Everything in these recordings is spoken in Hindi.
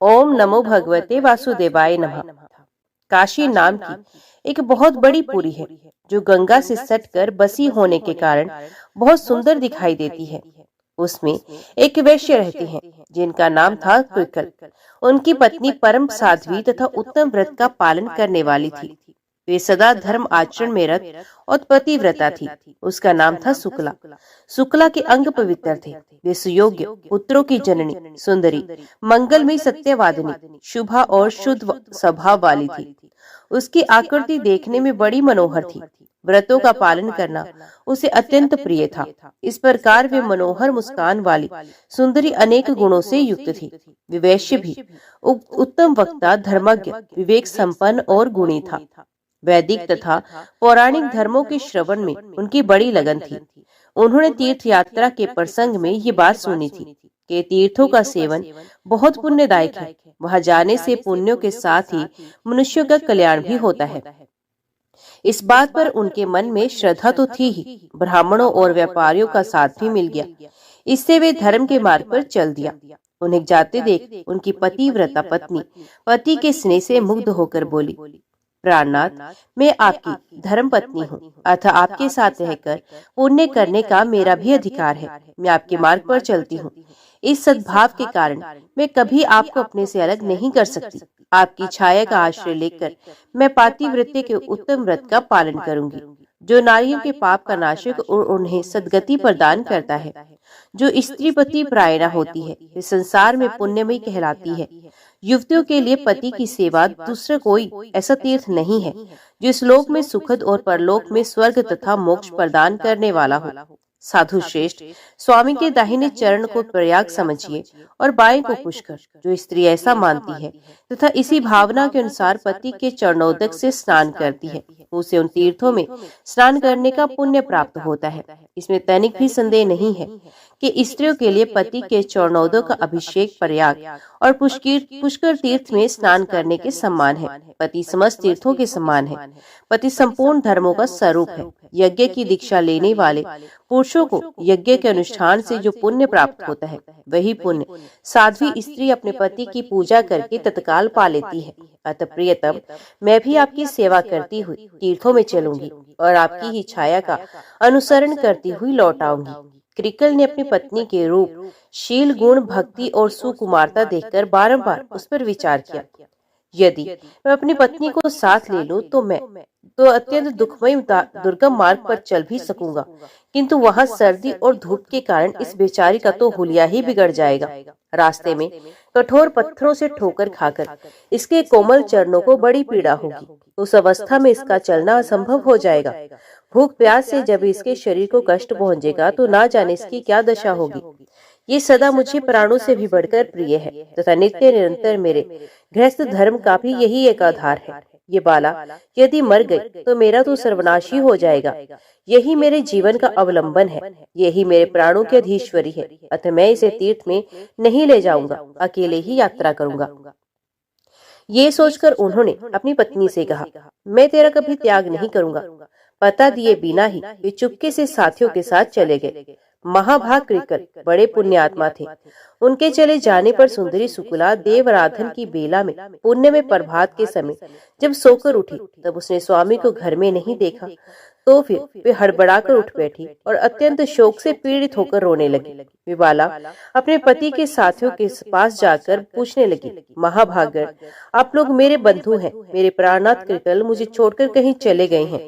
ओम नमो भगवते वासुदेवाय नमः। काशी नाम की एक बहुत बड़ी पुरी है जो गंगा से सटकर बसी होने के कारण बहुत सुंदर दिखाई देती है। उसमें एक वैश्य रहते हैं जिनका नाम था कृकल। उनकी पत्नी परम साध्वी तथा उत्तम व्रत का पालन करने वाली थी। वे सदा धर्म आचरण में रत और पतिव्रता थी। उसका नाम था शुक्ला। शुक्ला के अंग पवित्र थे। वे सुयोग्य पुत्रों की जननी, सुंदरी, मंगलमयी, सत्यवादिनी, शुभा और शुद्ध स्वभाव वाली थी। उसकी आकृति देखने में बड़ी मनोहर थी। व्रतों का पालन करना उसे अत्यंत प्रिय था। इस प्रकार वे मनोहर मुस्कान वाली सुंदरी अनेक गुणों से युक्त थी। वे वैश्य भी उत्तम वक्ता, धर्मज्ञ, विवेक संपन्न और गुणी था। वैदिक तथा पौराणिक धर्मों के श्रवण में उनकी बड़ी लगन थी। उन्होंने तीर्थ यात्रा के प्रसंग में ये बात सुनी थी कि तीर्थों का सेवन बहुत पुण्यदायक है। वहां जाने से पुण्यों के साथ ही मनुष्यों का कल्याण भी होता है। इस बात पर उनके मन में श्रद्धा तो थी ही, ब्राह्मणों और व्यापारियों का साथ भी मिल गया। इससे वे धर्म के मार्ग पर चल दिया। उन्हें जाते देख उनकी पतिव्रता पत्नी पति के स्नेह से मुग्ध होकर बोली, प्राणनाथ, मैं आपकी धर्म पत्नी हूँ, अतः आपके साथ रहकर पुण्य करने का मेरा भी अधिकार है। मैं आपके मार्ग पर चलती हूँ। इस सद्भाव के कारण मैं कभी आपको अपने से अलग नहीं कर सकती। आपकी छाया का आश्रय लेकर मैं पातिव्रत्य के उत्तम व्रत का पालन करूंगी, जो नारियों के पाप का नाशक और उन्हें सद्गति प्रदान करता है। जो स्त्रीपति प्रायणा होती है वे संसार में पुण्यमयी कहलाती है। युवतियों के लिए पति की सेवा दूसरा कोई ऐसा तीर्थ नहीं है जो इस लोक में सुखद और परलोक में स्वर्ग तथा मोक्ष प्रदान करने वाला हो। साधु श्रेष्ठ, स्वामी के दाहिने चरण को प्रयाग समझिए और बाएं को पुष्कर। जो स्त्री ऐसा मानती है तथा इसी भावना के अनुसार पति के चरणोदक से स्नान करती है, उसे उन तीर्थों में स्नान करने का पुण्य प्राप्त होता है। इसमें तनिक भी संदेह नहीं है कि स्त्रियों के लिए पति के चरणोदक का अभिषेक प्रयाग और पुष्कर तीर्थ में स्नान करने के समान है। पति समस्त तीर्थों के समान है। पति संपूर्ण धर्मों का स्वरूप है। यज्ञ की दीक्षा लेने वाले पुरुषों को यज्ञ के अनुष्ठान से जो पुण्य प्राप्त होता है, वही पुण्य साध्वी स्त्री अपने पति की पूजा करके तत्काल पा लेती है। अतः प्रियतम, मैं भी आपकी सेवा करती हुई तीर्थों में चलूंगी और आपकी ही छाया का अनुसरण करती हुई लौट आऊंगी। कृकल ने अपनी पत्नी के रूप, शील, गुण, भक्ति और सुकुमारता देखकर बारंबार उस पर विचार किया। यदि मैं अपनी पत्नी को साथ ले लूं तो मैं अत्यंत दुखमय दुर्गम मार्ग पर चल भी सकूंगा, किंतु वहां सर्दी और धूप के कारण इस बेचारी का तो हुलिया ही बिगड़ जाएगा। रास्ते में कठोर पत्थरों से ठोकर खाकर इसके कोमल चरणों को बड़ी पीड़ा होगी। उस अवस्था में इसका चलना असंभव हो जाएगा। भूख प्यास से जब इसके शरीर को कष्ट पहुंचेगा तो ना जाने इसकी क्या दशा होगी। ये सदा मुझे प्राणों से भी बढ़कर प्रिय है तथा नित्य निरंतर मेरे गृहस्थ धर्म का भी यही एक आधार है। ये बाला यदि मर गई तो मेरा तो सर्वनाश ही हो जाएगा। यही मेरे जीवन का अवलंबन है। यही मेरे प्राणों की अधीश्वरी है। अतः मैं इसे तीर्थ में नहीं ले जाऊंगा, अकेले ही यात्रा करूंगा। ये सोचकर उन्होंने अपनी पत्नी से कहा, मैं तेरा कभी त्याग नहीं करूंगा। पता दिए बिना ही वे चुपके से साथियों के साथ चले गए। महाभाग कृकल बड़े पुण्यात्मा थे। उनके चले जाने पर सुंदरी शुक्ला देवराधन की बेला में पुण्य में प्रभात के समय जब सोकर उठी, तब उसने स्वामी को घर में नहीं देखा। तो फिर वे हड़बड़ाकर उठ बैठी और अत्यंत शोक से पीड़ित होकर रोने लगी। वे बाला अपने पति के साथियों के पास जाकर पूछने लगी, महाभागर, आप लोग मेरे बंधु हैं। मेरे प्राणनाथ कृकल मुझे छोड़कर कहीं चले गए हैं।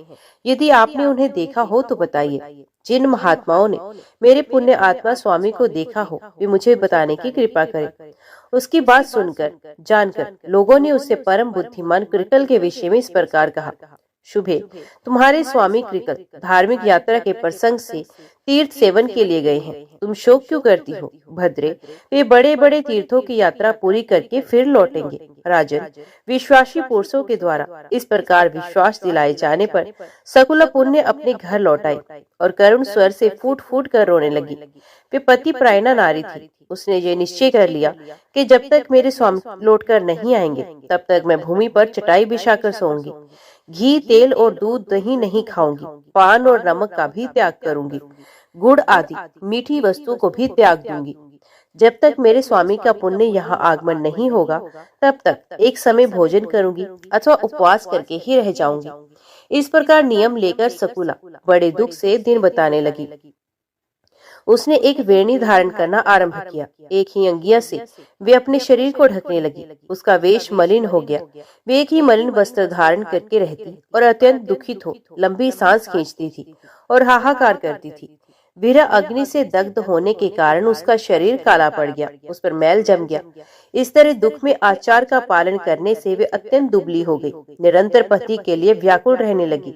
यदि आपने उन्हें देखा हो तो बताइए। जिन महात्माओं ने मेरे पुण्य आत्मा स्वामी को देखा हो वे मुझे बताने की कृपा करें। उसकी बात सुनकर जानकर लोगों ने उससे परम बुद्धिमान कृकल के विषय में इस प्रकार कहा, शुभे, तुम्हारे स्वामी कृकल धार्मिक यात्रा के प्रसंग से तीर्थ सेवन के लिए गए हैं। तुम शोक क्यों करती हो? भद्रे, वे बड़े बड़े तीर्थों की यात्रा पूरी करके फिर लौटेंगे। राजन, विश्वासी पुरुषों के द्वारा इस प्रकार विश्वास दिलाए जाने पर सकुला पुण्य अपने घर लौट आई और करुण स्वर से फूट फूट कर रोने लगी। वे पति प्रायणा नारी थी। उसने ये निश्चय कर लिया कि जब तक मेरे स्वामी लौटकर नहीं आएंगे तब तक मैं भूमि पर चटाई बिछाकर सोऊंगी। घी, तेल और दूध, दही नहीं खाऊंगी। पान और नमक का भी त्याग करूंगी। गुड़ आदि मीठी वस्तुओं को भी त्याग दूंगी। जब तक मेरे स्वामी का पुण्य यहाँ आगमन नहीं होगा, तब तक एक समय भोजन करूंगी अथवा उपवास करके ही रह जाऊंगी। इस प्रकार नियम लेकर सकुला बड़े दुख से दिन बताने लगी। उसने एक वेणी धारण करना आरंभ किया। एक ही अंगिया से वे अपने शरीर को ढकने लगी। उसका वेश मलिन हो गया। वे एक ही मलिन वस्त्र धारण करके रहती और अत्यंत दुखित हो लंबी सांस खींचती थी और हाहाकार करती थी। वीरा अग्नि से दग्ध होने के कारण उसका शरीर काला पड़ गया, उस पर मैल जम गया। इस तरह दुख में आचार का पालन करने से वे अत्यंत दुबली हो गई। निरंतर पति के लिए व्याकुल रहने लगी।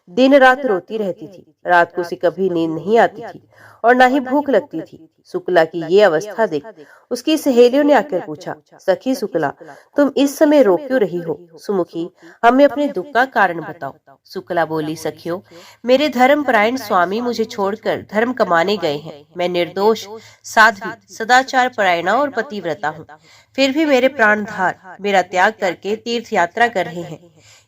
दिन रात रोती रहती थी। रात को उसे कभी नींद नहीं आती थी और न ही भूख लगती थी। शुक्ला की ये अवस्था देख उसकी सहेलियों ने आकर पूछा, सखी शुक्ला, तुम इस समय रो क्यों रही हो? सुमुखी, हमें अपने दुख का कारण बताओ। शुक्ला बोली, सखियों, मेरे धर्मपरायण स्वामी मुझे छोड़कर धर्म कमाने गए हैं। मैं निर्दोष, साध्वी, सदाचार परायणा और पतिव्रता हूँ। फिर भी मेरे प्राणधार मेरा त्याग करके तीर्थ यात्रा कर रहे हैं।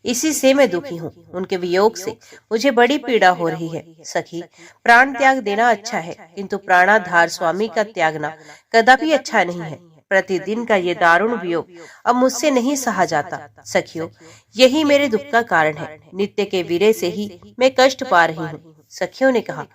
इसी से मैं दुखी हूँ। उनके वियोग से मुझे बड़ी पीड़ा हो रही है। सखी, प्राण त्याग देना अच्छा है, किंतु प्राणाधार स्वामी का त्यागना कदापि अच्छा नहीं है। प्रतिदिन का ये दारुण वियोग अब मुझसे नहीं सहा जाता। सखियों, यही मेरे दुख का कारण है। नित्य के वीरे से ही मैं कष्ट पा रही हूँ। सखियों ने कहा,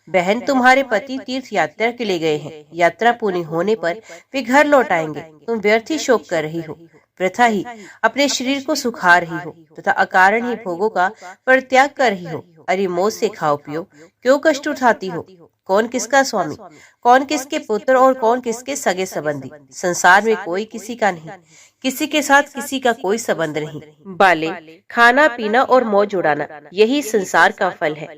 बहन, तुम्हारे पति तीर्थ यात्रा के लिए गए हैं। यात्रा पूरी होने पर वे घर लौट आएंगे। तुम व्यर्थ ही शोक कर रही हो, वृथा ही अपने शरीर को सुखा रही हो तथा अकारण ही भोगों का परित्याग कर रही हो। अरे मौज से खाओ पियो, क्यों कष्ट उठाती हो? कौन किसका स्वामी, कौन किसके पुत्र और कौन किसके सगे संबंधी? संसार में कोई किसी का नहीं, किसी के साथ किसी का कोई संबंध नहीं। बाले, खाना पीना और मौज उड़ाना, यही संसार का फल है।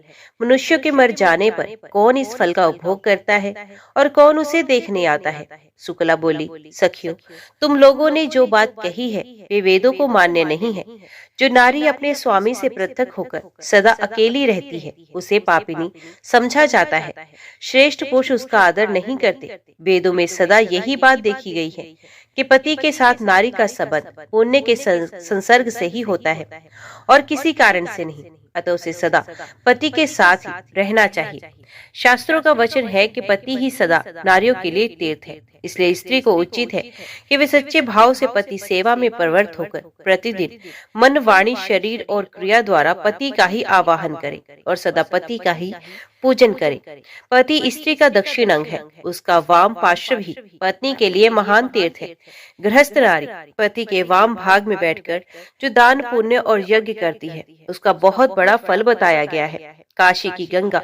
मनुष्य के मर जाने पर कौन इस फल का उपभोग करता है और कौन उसे देखने आता है? शुक्ला बोली, सखियों, तुम लोगों ने जो बात कही है वे वेदों को मान्य नहीं है। जो नारी अपने स्वामी से पृथक होकर सदा अकेली रहती है, उसे पापिनी समझा जाता है। श्रेष्ठ पुरुष उसका आदर नहीं करते। वेदों में सदा यही बात देखी गई है कि पति के साथ नारी का संबंध पुण्य के संसर्ग से ही होता है और किसी कारण से नहीं। अतः उसे सदा पति के साथ ही रहना चाहिए। शास्त्रों का वचन है कि पति ही सदा नारियों के लिए तीर्थ है। इसलिए स्त्री को उचित है कि वे सच्चे भाव से पति सेवा में प्रवृत्त होकर प्रतिदिन मन, वाणी, शरीर और क्रिया द्वारा पति का ही आवाहन करे और सदा पति का ही पूजन करे। पति स्त्री का दक्षिण अंग है। उसका वाम पार्श्व ही पत्नी के लिए महान तीर्थ है। गृहस्थ नारी पति के वाम भाग में बैठकर जो दान, पुण्य और यज्ञ करती है, उसका बहुत बड़ा फल बताया गया है। काशी की गंगा,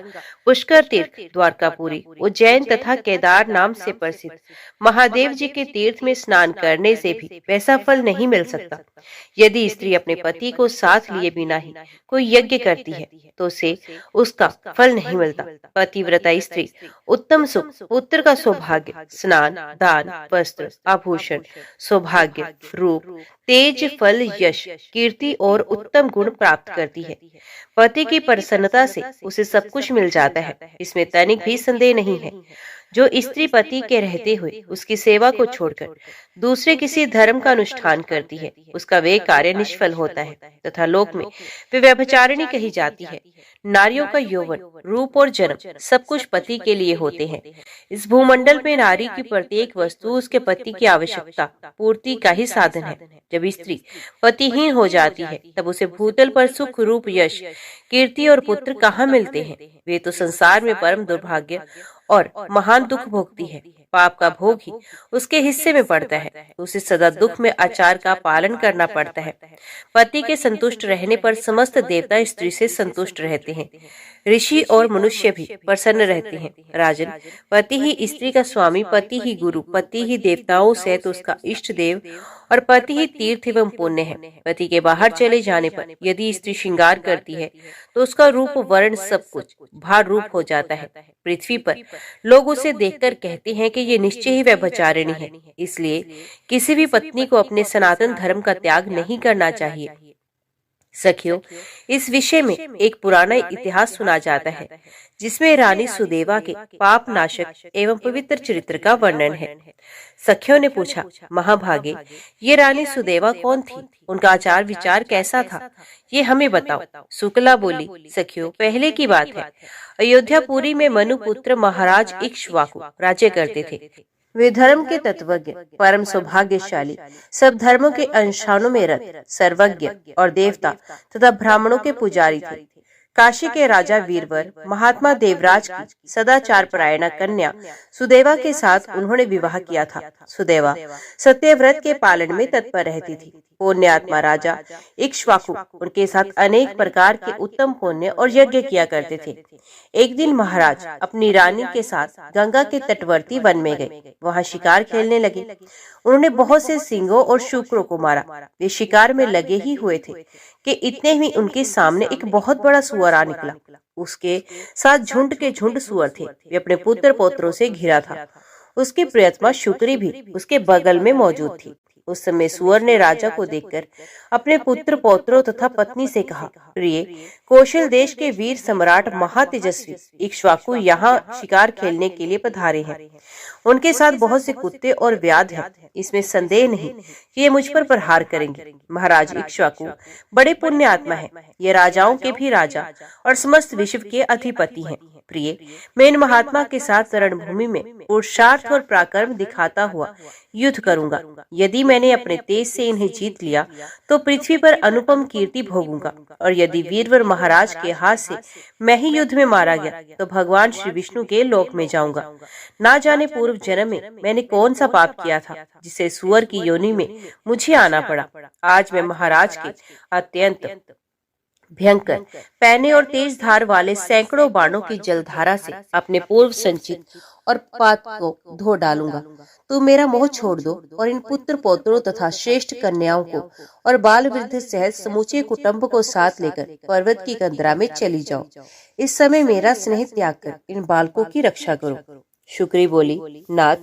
पुष्कर तीर्थ, द्वारकापुरी, उज्जैन तथा केदार नाम से प्रसिद्ध महादेव जी के तीर्थ में स्नान करने से भी वैसा फल नहीं मिल सकता। यदि स्त्री अपने पति को साथ लिए बिना ही कोई यज्ञ करती है तो उसे उसका फल नहीं मिलता। पतिव्रता स्त्री उत्तम सुख, पुत्र का सौभाग्य, स्नान, दान, वस्त्र, आभूषण, सौभाग्य, रूप, तेज, फल, यश, कीर्ति और उत्तम गुण प्राप्त करती है। पति की प्रसन्नता से उसे सब कुछ मिल जाता है, इसमें तनिक भी संदेह नहीं है। जो स्त्री पति के रहते हुए उसकी सेवा को छोड़कर दूसरे किसी धर्म का अनुष्ठान करती है, उसका वे कार्य निष्फल होता है तथा लोक में वे व्यभिचारिणी कही जाती है। नारियों का यौवन, रूप और जन्म सब कुछ पति के लिए होते हैं। इस भूमंडल में नारी की प्रत्येक वस्तु उसके पति की आवश्यकता पूर्ति का ही साधन है। जब स्त्री पतिहीन हो जाती है तब उसे भूतल पर सुख, रूप, यश, कीर्ति और पुत्र कहाँ मिलते हैं? वे तो संसार में परम दुर्भाग्य और महान दुख भोगती है। पाप का भोग ही उसके हिस्से में पड़ता है, उसे सदा दुख में आचार का पालन करना पड़ता है। पति के संतुष्ट रहने पर समस्त देवता स्त्री से संतुष्ट रहते हैं। ऋषि और मनुष्य भी प्रसन्न रहते हैं। राजन, पति ही स्त्री का स्वामी, पति ही गुरु, पति ही देवताओं सहित उसका इष्ट देव और पति ही तीर्थ एवं पुण्य है। पति के बाहर चले जाने पर यदि स्त्री श्रृंगार करती है तो उसका रूप, वर्ण सब कुछ भार रूप हो जाता है। पृथ्वी पर लोग उसे देखकर कहते हैं कि ये निश्चय ही व्यभिचारिणी है। इसलिए किसी भी पत्नी को अपने सनातन धर्म का त्याग नहीं करना चाहिए। सखियों, इस विषय में एक पुराना इतिहास सुना जाता है जिसमें रानी सुदेवा के पाप नाशक एवं पवित्र चरित्र का वर्णन है। सखियों ने पूछा, महाभागे, ये रानी सुदेवा कौन थी? उनका आचार विचार कैसा था? ये हमें बताओ। शुक्ला बोली, सखियों, पहले की बात है, अयोध्यापुरी में मनुपुत्र महाराज इक्ष्वाकु राज्य करते थे। वे धर्म के तत्वज्ञ, परम सौभाग्यशाली, सब धर्मों के अंशानों में रत, सर्वज्ञ और देवता तथा ब्राह्मणों के पुजारी थे। काशी के राजा वीरवर महात्मा देवराज की सदाचार परायणा कन्या सुदेवा के साथ उन्होंने विवाह किया था। सुदेवा सत्यव्रत के पालन में तत्पर रहती थी। पुण्यात्मा राजा इक्ष्वाकु उनके साथ अनेक प्रकार के उत्तम पुण्य और यज्ञ किया करते थे। एक दिन महाराज अपनी रानी के साथ गंगा के तटवर्ती वन में गए। वहां शिकार खेलने लगे। उन्होंने बहुत से सिंहों और शुक्रों को मारा। वे शिकार में लगे ही हुए थे कि इतने ही उनके सामने एक बहुत बड़ा सुअर आ निकला। उसके साथ झुंड के झुंड सुअर थे। वे अपने पुत्र पौत्रों से घिरा था। उसकी प्रियतमा शुक्री भी उसके बगल में मौजूद थी। उस समय सुअर ने राजा को देखकर अपने पुत्र पौत्रों तथा पत्नी से कहा, प्रिय, कौशल देश के वीर सम्राट महातेजस्वी इक्ष्वाकु यहाँ शिकार खेलने के लिए पधारे हैं। उनके साथ बहुत से कुत्ते और व्याध हैं। इसमें संदेह नहीं कि ये मुझ पर प्रहार करेंगे। महाराज इक्ष्वाकु बड़े पुण्य आत्मा है। ये राजाओं के भी राजा और समस्त विश्व के अधिपति हैं। प्रिय, मैं इन महात्मा के साथ रणभूमि में पुरुषार्थ और पराक्रम दिखाता हुआ युद्ध करूंगा। यदि मैंने अपने तेज से इन्हें जीत लिया तो पृथ्वी पर अनुपम कीर्ति भोगूंगा, और यदि वीरवर महाराज के हाथ से मैं ही युद्ध में मारा गया तो भगवान श्री विष्णु के लोक में जाऊंगा। ना जाने पूर्व जन्म में मैंने कौन सा पाप किया था जिसे सुअर की योनि में मुझे आना पड़ा। आज मैं महाराज के अत्यंत भयंकर पैने और तेज धार वाले सैकड़ों बाणों की जलधारा से अपने पूर्व संचित और पाप को धो डालूंगा। तुम मेरा मोह छोड़ दो और इन पुत्र पौत्रों तथा श्रेष्ठ कन्याओं को और बाल वृद्ध सहित समूचे कुटुंब को साथ लेकर पर्वत की कंदरा में चली जाओ। इस समय मेरा स्नेह त्याग कर इन बालकों की रक्षा करो। शुक्री बोली, नाथ,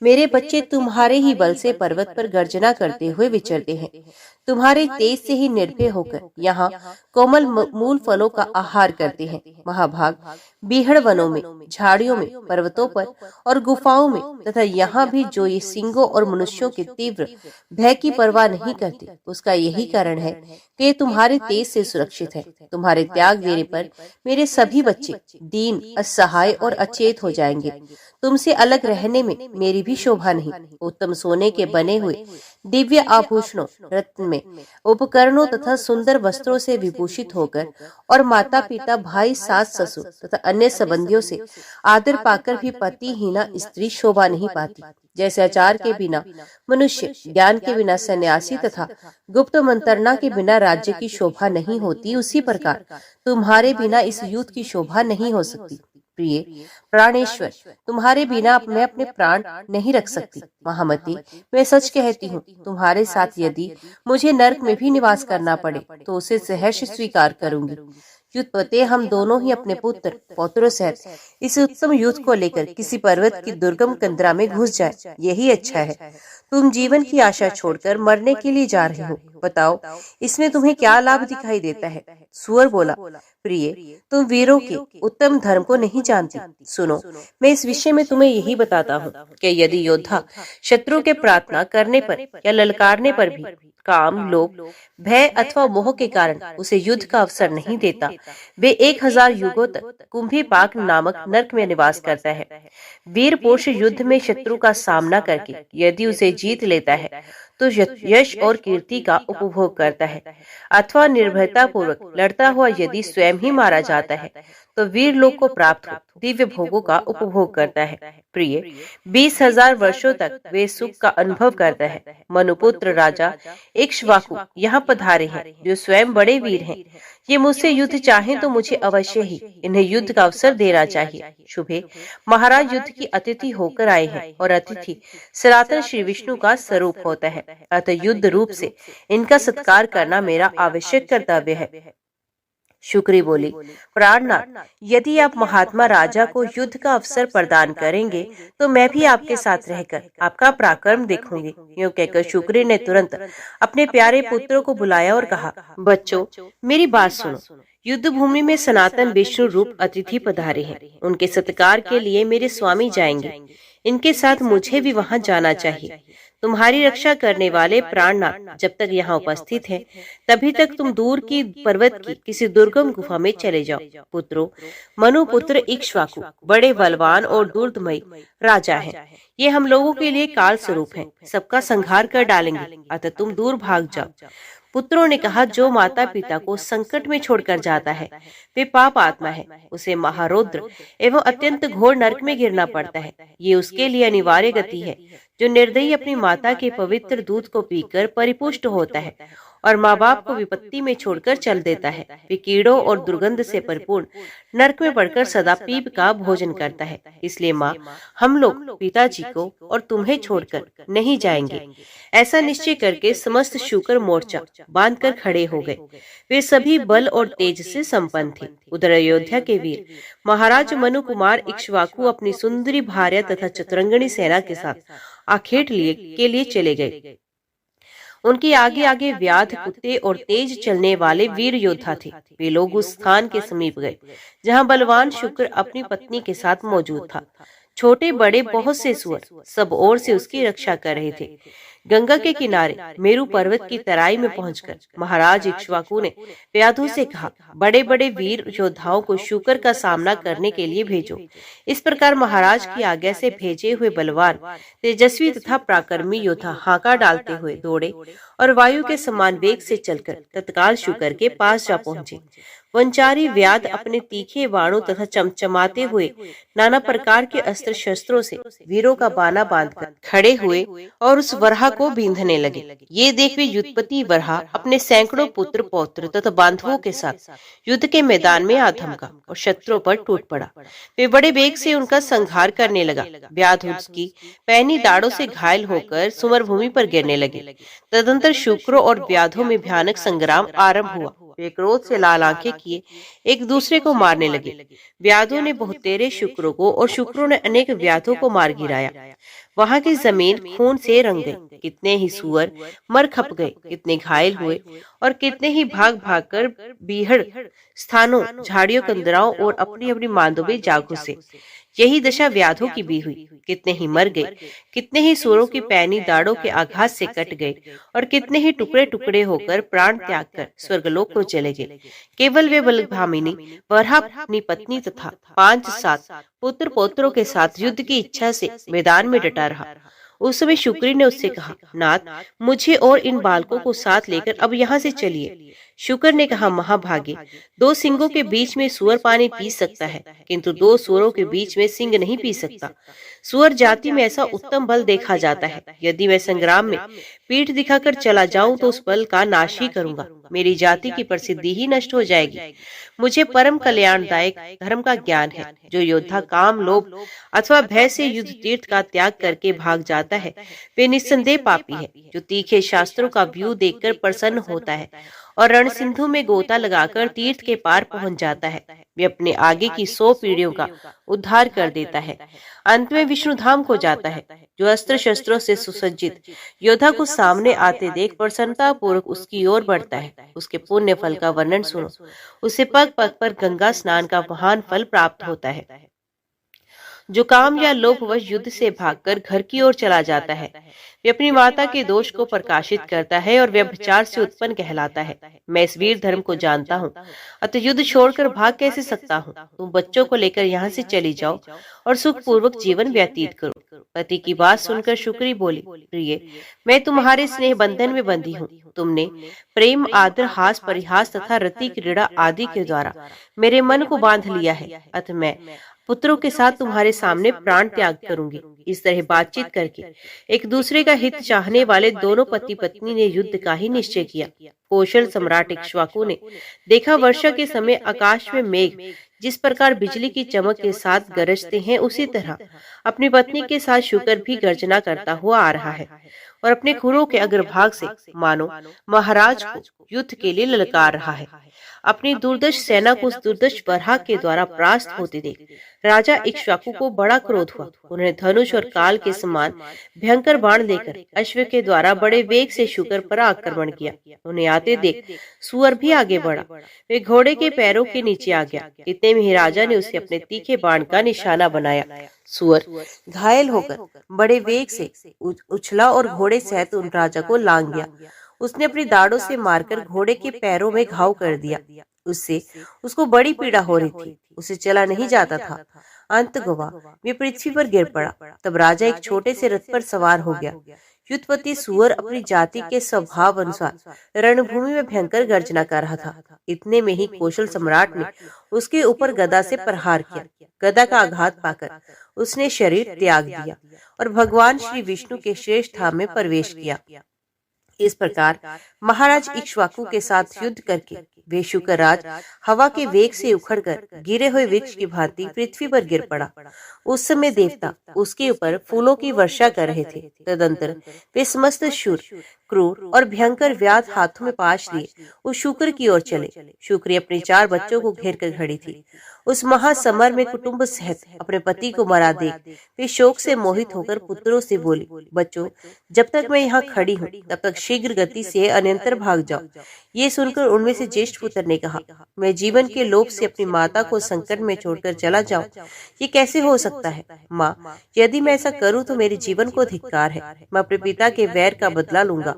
मेरे बच्चे तुम्हारे ही बल से पर्वत पर गर्जना करते हुए विचरते हैं। तुम्हारे तेज से ही निर्भय होकर यहाँ कोमल मूल फलों का आहार करते हैं। महाभाग बीहड़ वनों में, झाड़ियों में, पर्वतों पर और गुफाओं में तथा यहाँ भी जो ये सिंहों और मनुष्यों के तीव्र भय की परवाह नहीं करते, उसका यही कारण है कि ये तुम्हारे तेज से सुरक्षित है। तुम्हारे त्याग देने पर मेरे सभी बच्चे दीन, असहाय और अचेत हो जाएंगे। तुमसे अलग रहने में मेरी भी शोभा नहीं। उत्तम सोने के बने हुए दिव्य आभूषणों, रत्न में उपकरणों तथा सुंदर वस्त्रों से विभूषित होकर और माता पिता, भाई, सास, ससुर तथा अन्य संबंधियों से आदर पाकर भी पतिहीना स्त्री शोभा नहीं पाती। जैसे आचार के बिना मनुष्य, ज्ञान के बिना सन्यासी तथा गुप्त मंत्रणा के बिना राज्य की शोभा नहीं होती, उसी प्रकार तुम्हारे बिना इस युद्ध की शोभा नहीं हो सकती। प्रिय प्राणेश्वर, तुम्हारे बिना मैं अपने प्राण नहीं रख सकती। महामती, मैं सच कहती हूँ, तुम्हारे साथ यदि मुझे नरक में भी निवास करना पड़े तो उसे सहर्ष स्वीकार करूंगी। युद्धपते हम दोनों ही अपने पुत्र पौत्रों सहित इस उत्तम युद्ध को लेकर किसी पर्वत की दुर्गम कंदरा में घुस जाए, यही अच्छा है। तुम जीवन की आशा छोड़कर मरने के लिए जा रहे हो। बताओ, इसमें तुम्हें क्या लाभ दिखाई देता है? सुअर बोला, प्रिय, तुम वीरों के उत्तम धर्म को नहीं जानती। सुनो, मैं इस विषय में तुम्हें यही बताता हूँ कि यदि योद्धा शत्रु के प्रार्थना करने पर या ललकारने पर भी काम, लोभ, भय अथवा मोह के कारण उसे युद्ध का अवसर नहीं देता, वे 1000 युगों तक कुंभीपाक नामक नरक में निवास करता है। वीर पुरुष युद्ध में शत्रु का सामना करके यदि उसे जीत लेता है तो यश और कीर्ति का उपभोग करता है, अथवा निर्भयता पूर्वक लड़ता हुआ यदि स्वयं ही मारा जाता है तो वीर लोक को प्राप्त हो दिव्य भोगों का उपभोग करता है। प्रिय, 20,000 वर्षों तक वे सुख का अनुभव करता है। मनुपुत्र राजा इक्ष्वाकु यहाँ पधारे हैं, जो स्वयं बड़े वीर हैं। ये मुझसे युद्ध चाहें तो मुझे अवश्य ही इन्हें युद्ध का अवसर देना चाहिए। शुभे, महाराज युद्ध की अतिथि होकर आए हैं और अतिथि सनातन श्री विष्णु का स्वरूप होता है, अतः युद्ध रूप से इनका सत्कार करना मेरा आवश्यक कर्तव्य है। शुक्री बोली, प्राणनाथ, यदि आप महात्मा राजा को युद्ध का अवसर प्रदान करेंगे तो मैं भी आपके साथ रहकर आपका पराक्रम देखूंगी। यूं कहकर शुक्री ने तुरंत अपने प्यारे पुत्रों को बुलाया और कहा, बच्चों, मेरी बात सुनो। युद्ध भूमि में सनातन विष्णु रूप अतिथि पधारे हैं। उनके सत्कार के लिए मेरे स्वामी जाएंगे। इनके साथ मुझे भी वहां जाना चाहिए। तुम्हारी रक्षा करने वाले प्राणनाथ जब तक यहाँ उपस्थित हैं, तभी तक तुम दूर की पर्वत की किसी दुर्गम गुफा में चले जाओ। पुत्रों, मनुपुत्र इक्ष्वाकु बड़े बलवान और दुर्दमयी राजा हैं। ये हम लोगों के लिए काल स्वरूप हैं, सबका संहार कर डालेंगे, अतः तुम दूर भाग जाओ। पुत्रों ने कहा, जो माता पिता को संकट में छोड़कर जाता है वे पाप आत्मा है, उसे महारौद्र एवं अत्यंत घोर नरक में गिरना पड़ता है। ये उसके लिए अनिवार्य गति है जो निर्दयी अपनी माता के पवित्र दूध को पीकर परिपुष्ट होता है और माँ बाप को विपत्ति में छोड़कर चल देता है। वे कीड़ों और दुर्गंध से परिपूर्ण नरक में पड़कर सदा पीप का भोजन करता है। इसलिए माँ, हम लोग पिताजी को और तुम्हें छोड़कर नहीं जाएंगे। ऐसा निश्चय करके समस्त शूकर मोर्चा बांधकर खड़े हो गए। वे सभी बल और तेज से संपन्न थे। उधर अयोध्या के वीर महाराज मनु कुमार इक्ष्वाकु अपनी सुंदरी भार्या तथा चतुरंगणी सेना के साथ आखेट के लिए चले गए। उनके आगे आगे व्याध, कुत्ते और तेज चलने वाले वीर योद्धा थे। वे लोग उस स्थान के समीप गए जहां बलवान शुक्र अपनी पत्नी के साथ मौजूद था। छोटे बड़े बहुत से सुअर सब ओर से उसकी रक्षा कर रहे थे। गंगा के किनारे मेरु पर्वत की तराई में पहुंचकर महाराज इक्ष्वाकु ने व्याधों से कहा, बड़े बड़े वीर योद्धाओं को शुक्र का सामना करने के लिए भेजो। इस प्रकार महाराज की आज्ञा से भेजे हुए बलवान, तेजस्वी तथा पराक्रमी योद्धा हाका डालते हुए दौड़े और वायु के समान वेग से चलकर तत्काल शुक्र के पास जा पहुंचे। वंचारी व्याध अपने तीखे बाणों तथा चमचमाते हुए नाना प्रकार के अस्त्र शस्त्रों से वीरों का बाना बांधकर खड़े हुए और उस वरहा को बींधने लगे। ये देख वे युद्धपति वरहा अपने सैकड़ों पुत्र पौत्र तथा बांधवों के साथ युद्ध के मैदान में आ धमका और शत्रुओं पर टूट पड़ा। वे बड़े वेग से उनका संहार करने लगा। व्याध उसकी पैनी दाड़ों से घायल होकर सुमर भूमि पर गिरने लगे। तदंतर शुक्रों और व्याधों में भयानक संग्राम आरंभ हुआ। वे क्रोध से लाल आंखें किए एक दूसरे को मारने लगे। व्याधों ने बहुतेरे शुक्रों को और शुक्रों ने अनेक व्याधों को मार गिराया। वहां की जमीन खून से रंग गई। कितने ही सुअर मर खप गए, कितने घायल हुए और कितने ही भाग भागकर बीहड़ स्थानों, झाड़ियों, कंदराओं और अपनी अपनी मांदों में जा घुसे। यही दशा व्याधों की भी हुई। कितने ही मर गए, कितने ही सूरों की पैनी दाड़ों के आघात से कट गए और कितने ही टुकड़े टुकड़े होकर प्राण त्याग कर स्वर्गलोक को चले गए। केवल वे बलभामिनी वरहा अपनी पत्नी तथा 5-7 पुत्र पौत्रों के साथ युद्ध की इच्छा से मैदान में डटा रहा। उस समय शुक्री ने उससे कहा, नाथ, मुझे और इन बालकों को साथ लेकर अब यहाँ से चलिए। शुक्र ने कहा, महाभागे, 2 सिंगों के बीच में सुअर पानी पी सकता है, किंतु 2 सुअरों के बीच में सिंह नहीं पी सकता। सुअर जाति में ऐसा उत्तम बल देखा जाता है। यदि मैं संग्राम में पीठ दिखाकर चला जाऊं तो उस बल का नाश ही करूंगा। मेरी जाति की प्रसिद्धि ही नष्ट हो जाएगी। मुझे परम कल्याणदायक धर्म का ज्ञान है। जो योद्धा काम, लोभ अथवा भय से युद्ध तीर्थ का त्याग करके भाग जाता है वे निस्संदेह पापी है। जो तीखे शास्त्रों का व्यू देखकर प्रसन्न होता है और रण सिंधु में गोता लगाकर तीर्थ के पार पहुंच जाता है, वे अपने आगे की 100 पीढ़ियों का उद्धार कर देता है। अंत में विष्णु धाम को जाता है। जो अस्त्र शस्त्रों से सुसज्जित योद्धा को सामने आते देख प्रसन्नता पूर्वक उसकी ओर बढ़ता है, उसके पुण्य फल का वर्णन सुनो। उसे पग पग पर गंगा स्नान का महान फल प्राप्त होता है। जो काम या लोभवश युद्ध से भागकर घर की ओर चला जाता है वे अपनी माता के दोष को प्रकाशित करता है और व्यभिचार से उत्पन्न कहलाता है। मैं इस वीर धर्म को जानता हूँ, अतः युद्ध छोड़कर भाग कैसे सकता हूँ। तुम बच्चों को लेकर यहाँ से चली जाओ और सुख पूर्वक जीवन व्यतीत करो। पति की बात सुनकर शुक्री बोली, प्रिय, मैं तुम्हारे स्नेह बंधन में बंधी हूँ। तुमने प्रेम, आदर, हास, परिहास तथा रति, क्रीड़ा आदि के द्वारा मेरे मन को बांध लिया है, अतः मैं पुत्रों के साथ तुम्हारे सामने प्राण त्याग करूंगी। इस तरह बातचीत करके एक दूसरे का हित चाहने वाले दोनों पति पत्नी ने युद्ध का ही निश्चय किया। कौशल सम्राट इक्ष्वाकु ने देखा, वर्षा के समय आकाश में मेघ जिस प्रकार बिजली की चमक के साथ गरजते हैं, उसी तरह अपनी पत्नी के साथ शुक्र भी गर्जना करता हुआ आ रहा है और अपने खुरों के अग्रभाग से मानो महाराज को युद्ध के लिए ललकार रहा है। अपनी दुर्दश सेना को उस दुर्दश बरहा के द्वारा परास्त होते देख राजा इक्ष्वाकु को बड़ा क्रोध हुआ। उन्होंने धनुष और काल के समान भयंकर बाण लेकर अश्व के द्वारा बड़े वेग से शुक्र पर आक्रमण किया। उन्हें आते देख सुअर भी आगे बढ़ा। वे घोड़े के पैरों के नीचे आ गया। इतने में ही राजा ने उसे अपने तीखे बाण का निशाना बनाया। सुअर घायल होकर बड़े वेग से उछला और घोड़े सहित उन राजा को लांग गया। उसने अपनी दाढ़ों से मारकर घोड़े के पैरों में घाव कर दिया। उससे उसको बड़ी पीड़ा हो रही थी, उसे चला नहीं जाता था। अंत गुआ वे पृथ्वी पर गिर पड़ा। तब राजा एक छोटे से रथ पर सवार हो गया। युद्धपति सुअर अपनी जाति के स्वभाव अनुसार रणभूमि में भयंकर गर्जना कर रहा था। इतने में ही कौशल सम्राट ने उसके ऊपर गदा से प्रहार किया। गदा का आघात पाकर उसने शरीर त्याग दिया और भगवान श्री विष्णु के श्रेष्ठ धाम में प्रवेश किया। इस प्रकार महाराज इक्ष्वाकु के साथ युद्ध करके वे शुक्रराज हवा के वेग से उखड़कर गिरे हुए वृक्ष की भांति पृथ्वी पर गिर पड़ा। उस समय देवता उसके ऊपर फूलों की वर्षा कर रहे थे। तदंतर वे समस्त शूर, क्रूर और भयंकर व्याध हाथों में पाश लिए उस शुक्र की ओर चले। शुक्र अपने 4 बच्चों को घेर कर खड़ी थी। उस महासमर में कुटुंब सहित अपने पति को मरा देख वे शोक से मोहित होकर पुत्रों से बोली, बच्चों, जब तक मैं यहाँ खड़ी हूँ तब तक शीघ्र गति से अन्यंतर भाग जाओ। ये सुनकर उनमें से ज्येष्ठ पुत्र ने कहा, मैं जीवन के लोभ से अपनी माता को संकट में छोड़कर चला जाऊं, ये कैसे हो सकता है? माँ, यदि मैं ऐसा करूं तो मेरे जीवन को धिक्कार है। मैं अपने पिता के वैर का बदला लूंगा,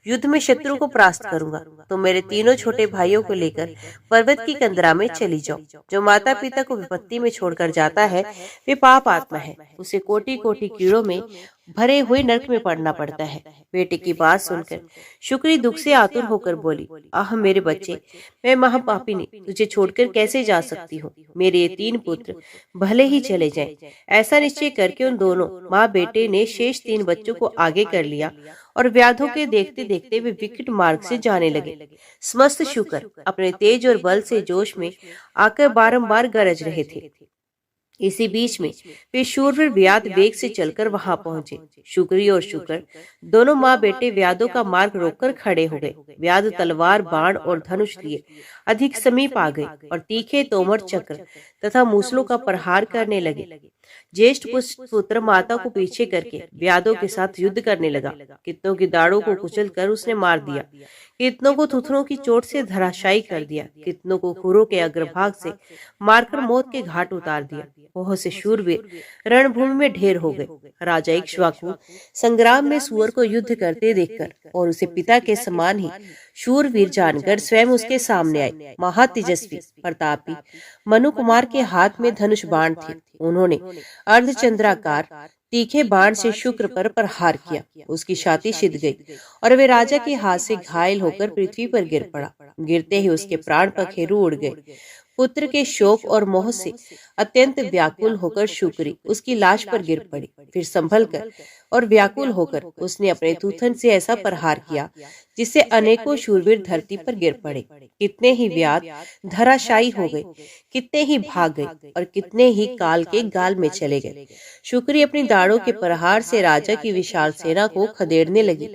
युद्ध में शत्रु को परास्त करूंगा। तो मेरे तीनों छोटे भाइयों को लेकर पर्वत की कंदरा में चली जाओ। जो माता पिता को विपत्ति में छोड़कर जाता है वे पाप आत्मा है, उसे कोटि कोटि कीड़ों में भरे हुए नरक में पड़ना पड़ता है। बेटे की बात सुनकर शुक्री दुख से आतुर होकर बोली, आह मेरे बच्चे, मैं महापापिनी तुझे छोड़कर कैसे जा सकती हूँ? मेरे ये 3 पुत्र भले ही चले जाएं। ऐसा निश्चय करके उन दोनों माँ बेटे ने शेष 3 बच्चों को आगे कर लिया और व्याधों के देखते देखते वे विकट मार्ग से जाने लगे। समस्त शुक्र अपने तेज और बल से जोश में आकर बारंबार गरज रहे थे। इसी बीच में वे शूरवीर व्याध वेग से चलकर वहां पहुंचे। शुक्री और शुक्र दोनों माँ बेटे व्याधों का मार्ग रोककर खड़े हो गए। व्याध तलवार, बाण और धनुष लिए अधिक समीप आ गए और तीखे तोमर, चक्र तथा मूसलों का प्रहार करने लगे। ज्येष्ठ पुत्र माता को पीछे करके व्याधों के साथ युद्ध करने लगा। कितनों की दाढ़ों को कुचल कर उसने मार दिया, कितनों को थुथनों की चोट से धराशायी कर दिया, कितनों को खुरों के अग्रभाग से मारकर मौत के घाट उतार दिया। बहुत से शूरवीर रणभूमि में ढेर हो गए। राजा इक्ष्वाकु संग्राम में सुअर को युद्ध करते देखकर और उसे पिता के समान ही शूरवीर जानकर स्वयं उसके सामने आए। महातेजस्वी प्रतापी मनु कुमार के हाथ में धनुष बाण थे। उन्होंने अर्धचंद्राकार तीखे बाण से शुक्र पर प्रहार किया। उसकी छाती छिद गई और वे राजा के हाथ से घायल होकर पृथ्वी पर गिर पड़ा। गिरते ही उसके प्राण पखेरु उड़ गए। पुत्र के शोक और मोह से अत्यंत व्याकुल होकर शुक्री उसकी लाश पर गिर पड़ी। फिर संभल कर और व्याकुल होकर उसने अपने थूथन से ऐसा प्रहार किया जिससे अनेकों शूरवीर धरती पर गिर पड़े। कितने ही व्याध धराशायी हो गए, कितने ही भाग गए और कितने ही काल के गाल में चले गए। शुक्री अपनी दाढ़ों के प्रहार से राजा की विशाल सेना को खदेड़ने लगी।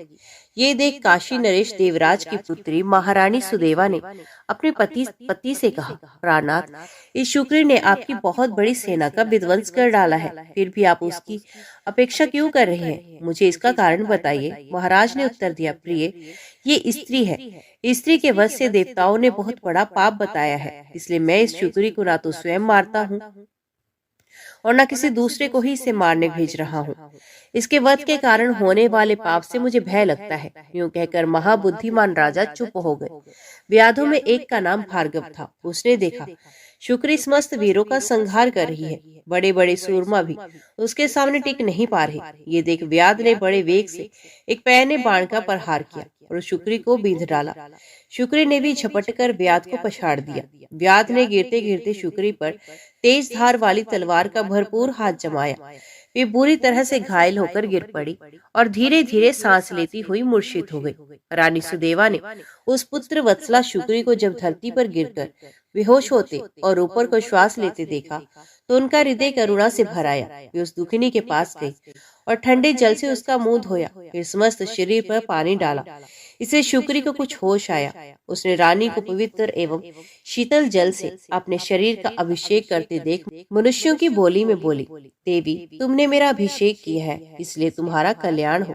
ये देख काशी नरेश देवराज की पुत्री महारानी सुदेवा ने अपने पति से कहा, प्राणनाथ, इस शुक्री ने आपकी बहुत बड़ी सेना का विध्वंस कर डाला है, फिर भी आप उसकी अपेक्षा क्यों कर रहे हैं? मुझे इसका कारण बताइए। महाराज ने उत्तर दिया, प्रिय, ये स्त्री है। स्त्री के वश से देवताओं ने बहुत बड़ा पाप बताया है, इसलिए मैं इस शुक्री को ना तो स्वयं मारता हूँ और न किसी दूसरे को ही इसे मारने भेज रहा हूँ। इसके वध के कारण होने वाले पाप से मुझे भय लगता है। यूं कहकर महाबुद्धिमान राजा चुप हो गए। व्याधों में एक का नाम भार्गव था। उसने देखा शुक्री समस्त वीरों का संहार कर रही है। बड़े बड़े सूरमा भी उसके सामने टिक नहीं पा रहे। ये देख व्याध ने बड़े वेग से एक पैने बाण का प्रहार किया और शुक्री को बींध डाला। शुक्री ने भी झपट कर व्याध को पछाड़ दिया। व्याध ने गिरते गिरते शुक्री पर तेज धार वाली तलवार का भरपूर हाथ जमाया। वे बुरी तरह से घायल होकर गिर पड़ी और धीरे धीरे सांस लेती हुई मूर्छित हो गई। रानी सुदेवा ने उस पुत्र वत्सला शुक्री को जब धरती पर गिरकर बेहोश होते और ऊपर को श्वास लेते देखा तो उनका हृदय करुणा से भर आया। वे उस दुखिनी के पास गई और ठंडे जल से उसका मुंह धोया, फिर समस्त शरीर पर पानी डाला। इसे शुक्री को कुछ होश आया। उसने रानी को पवित्र एवं शीतल जल से अपने शरीर का अभिषेक करते देख मनुष्यों की बोली में बोली, देवी, तुमने मेरा अभिषेक किया है, इसलिए तुम्हारा कल्याण हो।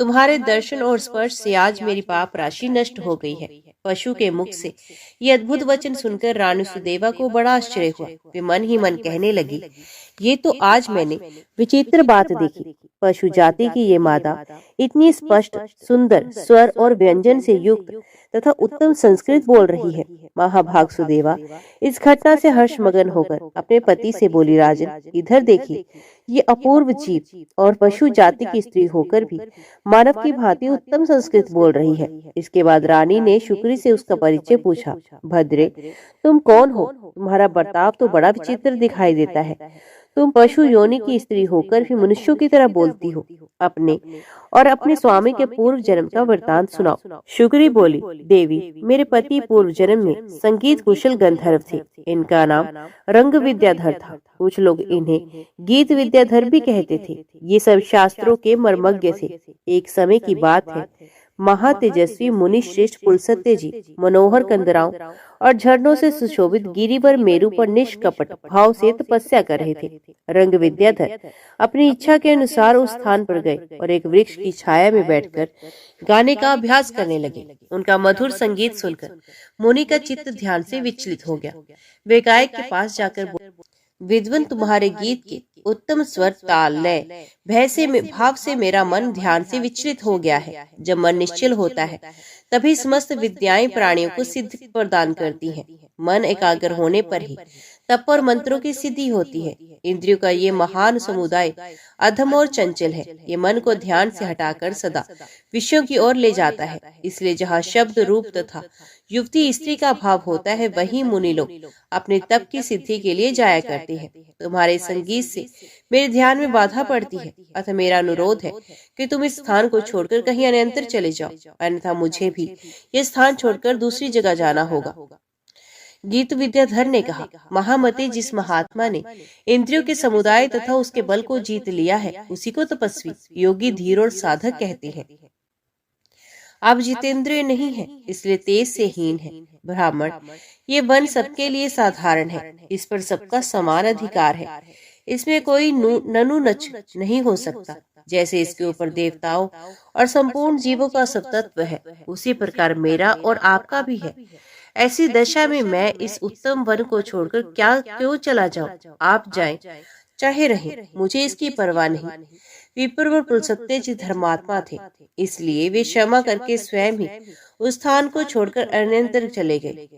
तुम्हारे दर्शन और स्पर्श से आज मेरी पाप राशि नष्ट हो गई है। पशु के मुख से ये अद्भुत वचन सुनकर रानी सुदेवा को बड़ा आश्चर्य हुआ। वे मन ही मन कहने लगी, ये तो आज मैंने विचित्र बात देखी। पशु जाति की ये मादा इतनी स्पष्ट, सुंदर स्वर और व्यंजन से युक्त तथा उत्तम संस्कृत बोल रही है। महाभाग सुदेवा इस घटना से हर्षमगन होकर अपने पति से बोली, राजन इधर देखिए, ये अपूर्व जीव और पशु जाति की स्त्री होकर भी मानव की भांति उत्तम संस्कृत बोल रही है। इसके बाद रानी ने शुक्री से उसका परिचय पूछा। भद्रे, तुम कौन हो? तुम्हारा बर्ताव तो बड़ा विचित्र दिखाई देता है। तुम पशु योनि की स्त्री होकर भी मनुष्यों की तरह बोलती हो। अपने स्वामी के पूर्व जन्म का वृतांत सुनाओ। शुक्री बोली, देवी, मेरे पति पूर्व जन्म में संगीत कुशल गंधर्व थे। इनका नाम रंग विद्याधर था। कुछ लोग इन्हें गीत विद्याधर भी कहते थे। ये सब शास्त्रों के मर्मज्ञ थे। एक समय की बात है, महातेजस्वी मुनि श्रेष्ठ पुलसत्य जी मनोहर कंदराओं और झरनों से सुशोभित गिरिवर मेरु पर निष्कपट भाव से तपस्या कर रहे थे। रंग विद्याधर अपनी इच्छा के अनुसार उस स्थान पर गए और एक वृक्ष की छाया में बैठकर गाने का अभ्यास करने लगे। उनका मधुर संगीत सुनकर मुनि का चित्त ध्यान से विचलित हो गया। वे गायक के पास जाकर बोले, विद्वान, तुम्हारे गीत के उत्तम स्वर, ताल, लय, भाव से मेरा मन ध्यान से विचलित हो गया है। जब मन निश्चल होता है तभी समस्त विद्याएं प्राणियों को सिद्धि प्रदान करती हैं। मन एकाग्र होने पर ही तप और मंत्रों की सिद्धि होती है। इंद्रियों का ये महान समुदाय अधम और चंचल है। ये मन को ध्यान से हटाकर सदा विषयों की ओर ले जाता है। इसलिए जहाँ शब्द, रूप तथा युवती स्त्री का भाव होता है, वहीं मुनि लोग अपने तप की सिद्धि के लिए जाया करते हैं। तुम्हारे संगीत से मेरे ध्यान में बाधा पड़ती है, अतः मेरा अनुरोध है कि तुम इस स्थान को छोड़कर कहीं अन्यत्र चले जाओ, अन्यथा मुझे भी यह स्थान छोड़कर दूसरी जगह जाना होगा। गीत विद्याधर ने कहा, महामते, जिस महात्मा ने इंद्रियों के समुदाय तथा उसके बल को जीत लिया है, उसी को तपस्वी, योगी, धीर और साधक कहते हैं। आप जितेंद्रिय नहीं है, इसलिए तेज से हीन है। ब्राह्मण, ये वन सबके लिए साधारण है। इस पर सबका समान अधिकार है। इसमें कोई ननु नच नहीं हो सकता। जैसे इसके ऊपर देवताओं और संपूर्ण जीवों का सब तत्व है, उसी प्रकार मेरा और आपका भी है। ऐसी दशा में मैं इस उत्तम वन को छोड़कर क्यों चला जाऊं? आप जाएं, चाहे रहें, मुझे इसकी परवाह नहीं। विप्र और पुलसत्य जी धर्मात्मा थे, इसलिए वे क्षमा करके स्वयं ही उस स्थान को छोड़कर अन्यत्र चले गए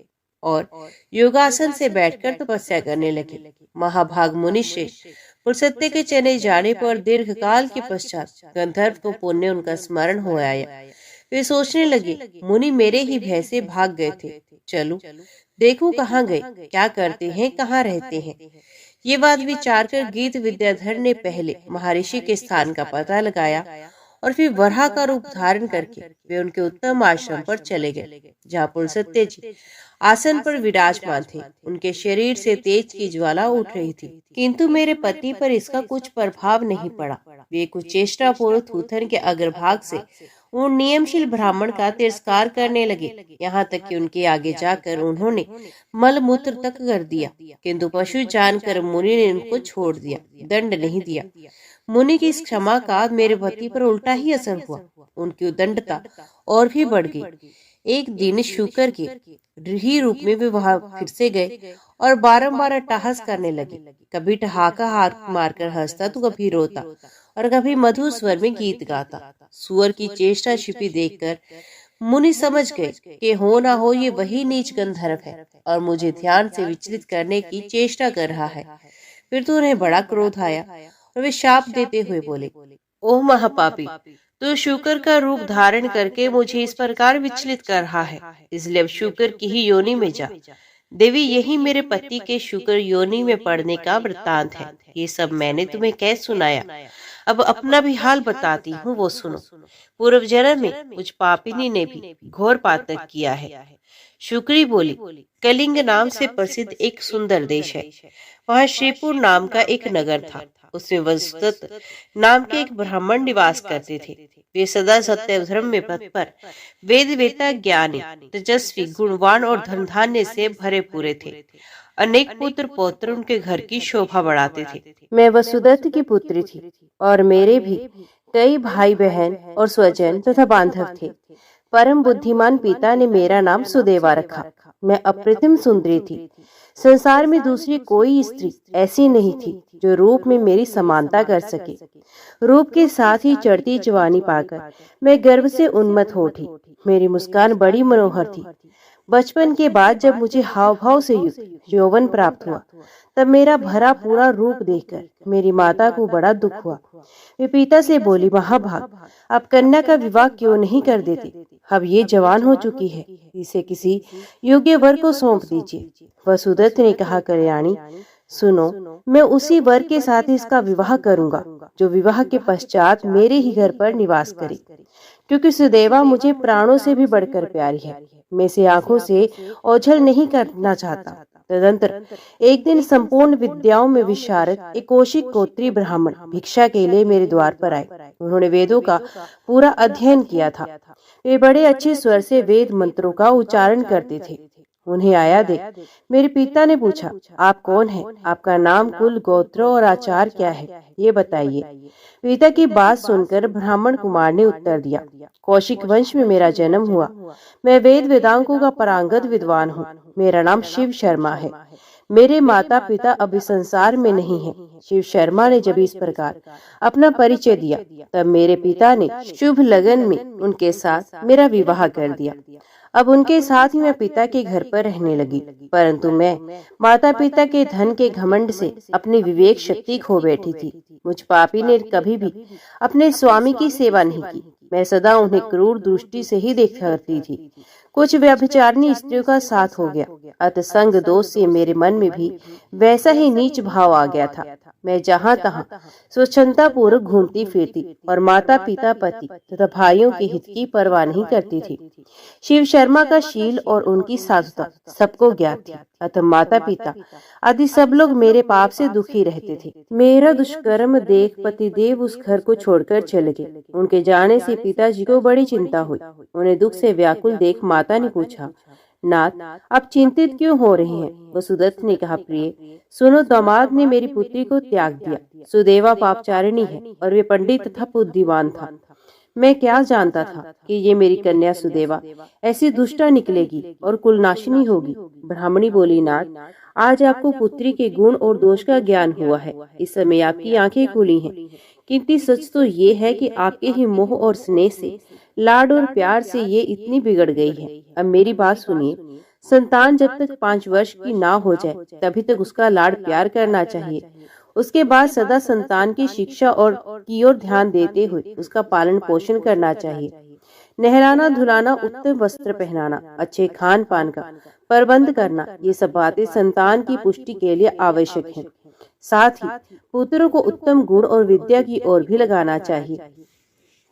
और योगासन से बैठकर तपस्या करने लगे। महाभाग मुनि श्रेष्ठ पुलसत्य के चले जाने पर दीर्घ काल के पश्चात गंधर्व को पुण्य उनका स्मरण हो आया। वे सोचने लगे, मुनि मेरे ही भय से भाग गए थे। चलो देखूं कहाँ गए, क्या करते हैं, कहाँ रहते हैं। ये बात विचार कर गीत विद्याधर ने पहले महर्षि के स्थान का पता लगाया और फिर वराह का रूप धारण करके वे उनके उत्तम आश्रम पर चले गए, जहाँ पुलसत्य जी आसन पर विराजमान थे। उनके शरीर से तेज की ज्वाला उठ रही थी, किंतु मेरे पति पर इसका कुछ प्रभाव नहीं पड़ा। वे कुछ चेष्टा पूर्वक थूथन के अग्रभाग से उन नियमशील ब्राह्मण का तिरस्कार करने लगे, यहाँ तक कि उनके आगे जाकर उन्होंने मल मूत्र तक कर दिया, किंतु पशु जानकर मुनि ने उनको छोड़ दिया, दंड नहीं दिया। मुनि की इस क्षमा का मेरे पति पर उल्टा ही असर हुआ। उनकी उदंडता और भी बढ़ गई। एक दिन शुक्र के ही रूप में वे वहां फिर से गए और बारंबार अट्टहास करने लगे। कभी ठहाका हाथ मारकर हंसता तो कभी रोता और कभी मधुर स्वर में गीत गाता। सुअर की चेष्टा छिपी देखकर मुनि समझ गए कि हो ना हो ये वही नीच गंधर्व है और मुझे ध्यान से विचलित करने की चेष्टा कर रहा है। फिर तो उन्हें बड़ा क्रोध आया और वे शाप देते हुए बोले, ओह महापापी, तो शुक्र का रूप धारण करके मुझे इस प्रकार विचलित कर रहा है, इसलिए अब शुक्र की ही योनि में जा। देवी, यही मेरे पति के शुक्र योनि में पड़ने का वृत्तांत है। ये सब मैंने तुम्हें कह सुनाया, अब अपना भी हाल बताती हूँ, वो सुनो। पूर्व जन्म में मुझ पापिनी ने भी घोर पातक किया है। शुक्री बोली, कलिंग नाम से प्रसिद्ध एक सुंदर देश है। वहाँ श्रीपुर नाम का एक नगर था। उसमें वसुदत्त नाम के एक ब्राह्मण निवास करते थे। वे सदा सत्य धर्म में तत्पर, वेद वेता, ज्ञानी, तेजस्वी, गुणवान और धन धान्य से भरे पूरे थे। अनेक पुत्र पौत्र उनके घर की शोभा बढ़ाते थे। मैं वसुदत्त की पुत्री थी और मेरे भी कई भाई बहन और स्वजन तथा बांधव थे। परम बुद्धिमान पिता ने मेरा नाम सुदेवा रखा। मैं अप्रतिम सुंदरी थी। संसार में दूसरी कोई स्त्री ऐसी नहीं थी जो रूप में मेरी समानता कर सके। रूप के साथ ही चढ़ती जवानी पाकर मैं गर्व से उन्मत्त हो उठी। मेरी मुस्कान बड़ी मनोहर थी। बचपन के बाद जब मुझे हाव भाव से युक्त यौवन प्राप्त हुआ, तब मेरा भरा पूरा रूप देखकर मेरी माता को बड़ा दुख हुआ। वे पिता से बोली, महाभाग, आप कन्या का विवाह क्यों नहीं कर देते? अब ये जवान हो चुकी है, इसे किसी योग्य वर को सौंप दीजिए। वसुदत्त ने कहा, कल्याणी सुनो, मैं उसी वर के साथ इसका विवाह करूंगा जो विवाह के पश्चात मेरे ही घर पर निवास करे, क्योंकि सुदेवा मुझे प्राणों से भी बढ़कर प्यारी है। मैं इसे आंखों से ओझल नहीं करना चाहता। तदंतर एक दिन संपूर्ण विद्याओं में विशारद एक कौशिक गोत्री ब्राह्मण भिक्षा के लिए मेरे द्वार पर आए। उन्होंने वेदों का पूरा अध्ययन किया था। वे बड़े अच्छे स्वर से वेद मंत्रों का उच्चारण करते थे। उन्हें आया देख मेरे पिता ने पूछा, आप कौन हैं? आपका नाम, कुल, गोत्र और आचार क्या है, ये बताइए। पिता की बात सुनकर ब्राह्मण कुमार ने उत्तर दिया, कौशिक वंश में मेरा जन्म हुआ। मैं वेद वेदांगों का पारंगत विद्वान हूँ। मेरा नाम शिव शर्मा है। मेरे माता पिता अभी संसार में नहीं हैं। शिव शर्मा ने जब इस प्रकार अपना परिचय दिया, तब मेरे पिता ने शुभ लगन में उनके साथ मेरा विवाह कर दिया। अब उनके साथ ही मैं पिता के घर पर रहने लगी, परंतु मैं माता पिता के धन के घमंड से अपनी विवेक शक्ति खो बैठी थी। मुझ पापी ने कभी भी अपने स्वामी की सेवा नहीं की। मैं सदा उन्हें क्रूर दृष्टि से ही देखा करती थी। कुछ व्यभिचारिणी स्त्रियों का साथ हो गया, अतः संग दोष से मेरे मन में भी वैसा ही नीच भाव आ गया था। मैं जहाँ तहाँ स्वच्छंदता पूर्वक घूमती फिरती और माता पिता, पति तथा भाइयों के हित की परवाह नहीं करती थी। शिव शर्मा का शील और उनकी साधुता सबको ज्ञात थी, अतः माता पिता आदि सब लोग मेरे पाप से दुखी रहते थे। मेरा दुष्कर्म देख पतिदेव उस घर को छोड़कर चले गए। उनके जाने से पिताजी को बड़ी चिंता हुई। उन्हें दुख से व्याकुल देख माता ने पूछा, नाथ, आप चिंतित क्यों हो रहे हैं? वसुदत्त ने कहा, प्रिय सुनो, दामाद ने मेरी पुत्री को त्याग दिया। सुदेवा पापचारिणी है और वे पंडित तथा बुद्धिमान था। मैं क्या जानता था कि ये मेरी कन्या सुदेवा ऐसी दुष्टा निकलेगी और कुलनाशिनी होगी। ब्राह्मणी बोली, नाथ, आज आपको पुत्री के गुण और दोष का ज्ञान हुआ है। इस समय आपकी आंखें खुली हैं, किंतु सच तो ये है कि आपके ही मोह और स्नेह से, लाड और प्यार से ये इतनी बिगड़ गई है। अब मेरी बात सुनिए। संतान जब तक 5 वर्ष की ना हो जाए, तभी तक उसका लाड प्यार करना चाहिए। उसके बाद सदा संतान की शिक्षा और की ओर ध्यान देते हुए उसका पालन पोषण करना चाहिए। नहलाना, धुलाना, उत्तम वस्त्र पहनाना, अच्छे खान पान का प्रबंध करना, ये सब बातें संतान की पुष्टि के लिए आवश्यक हैं। साथ ही पुत्रों को उत्तम गुण और विद्या की ओर भी लगाना चाहिए।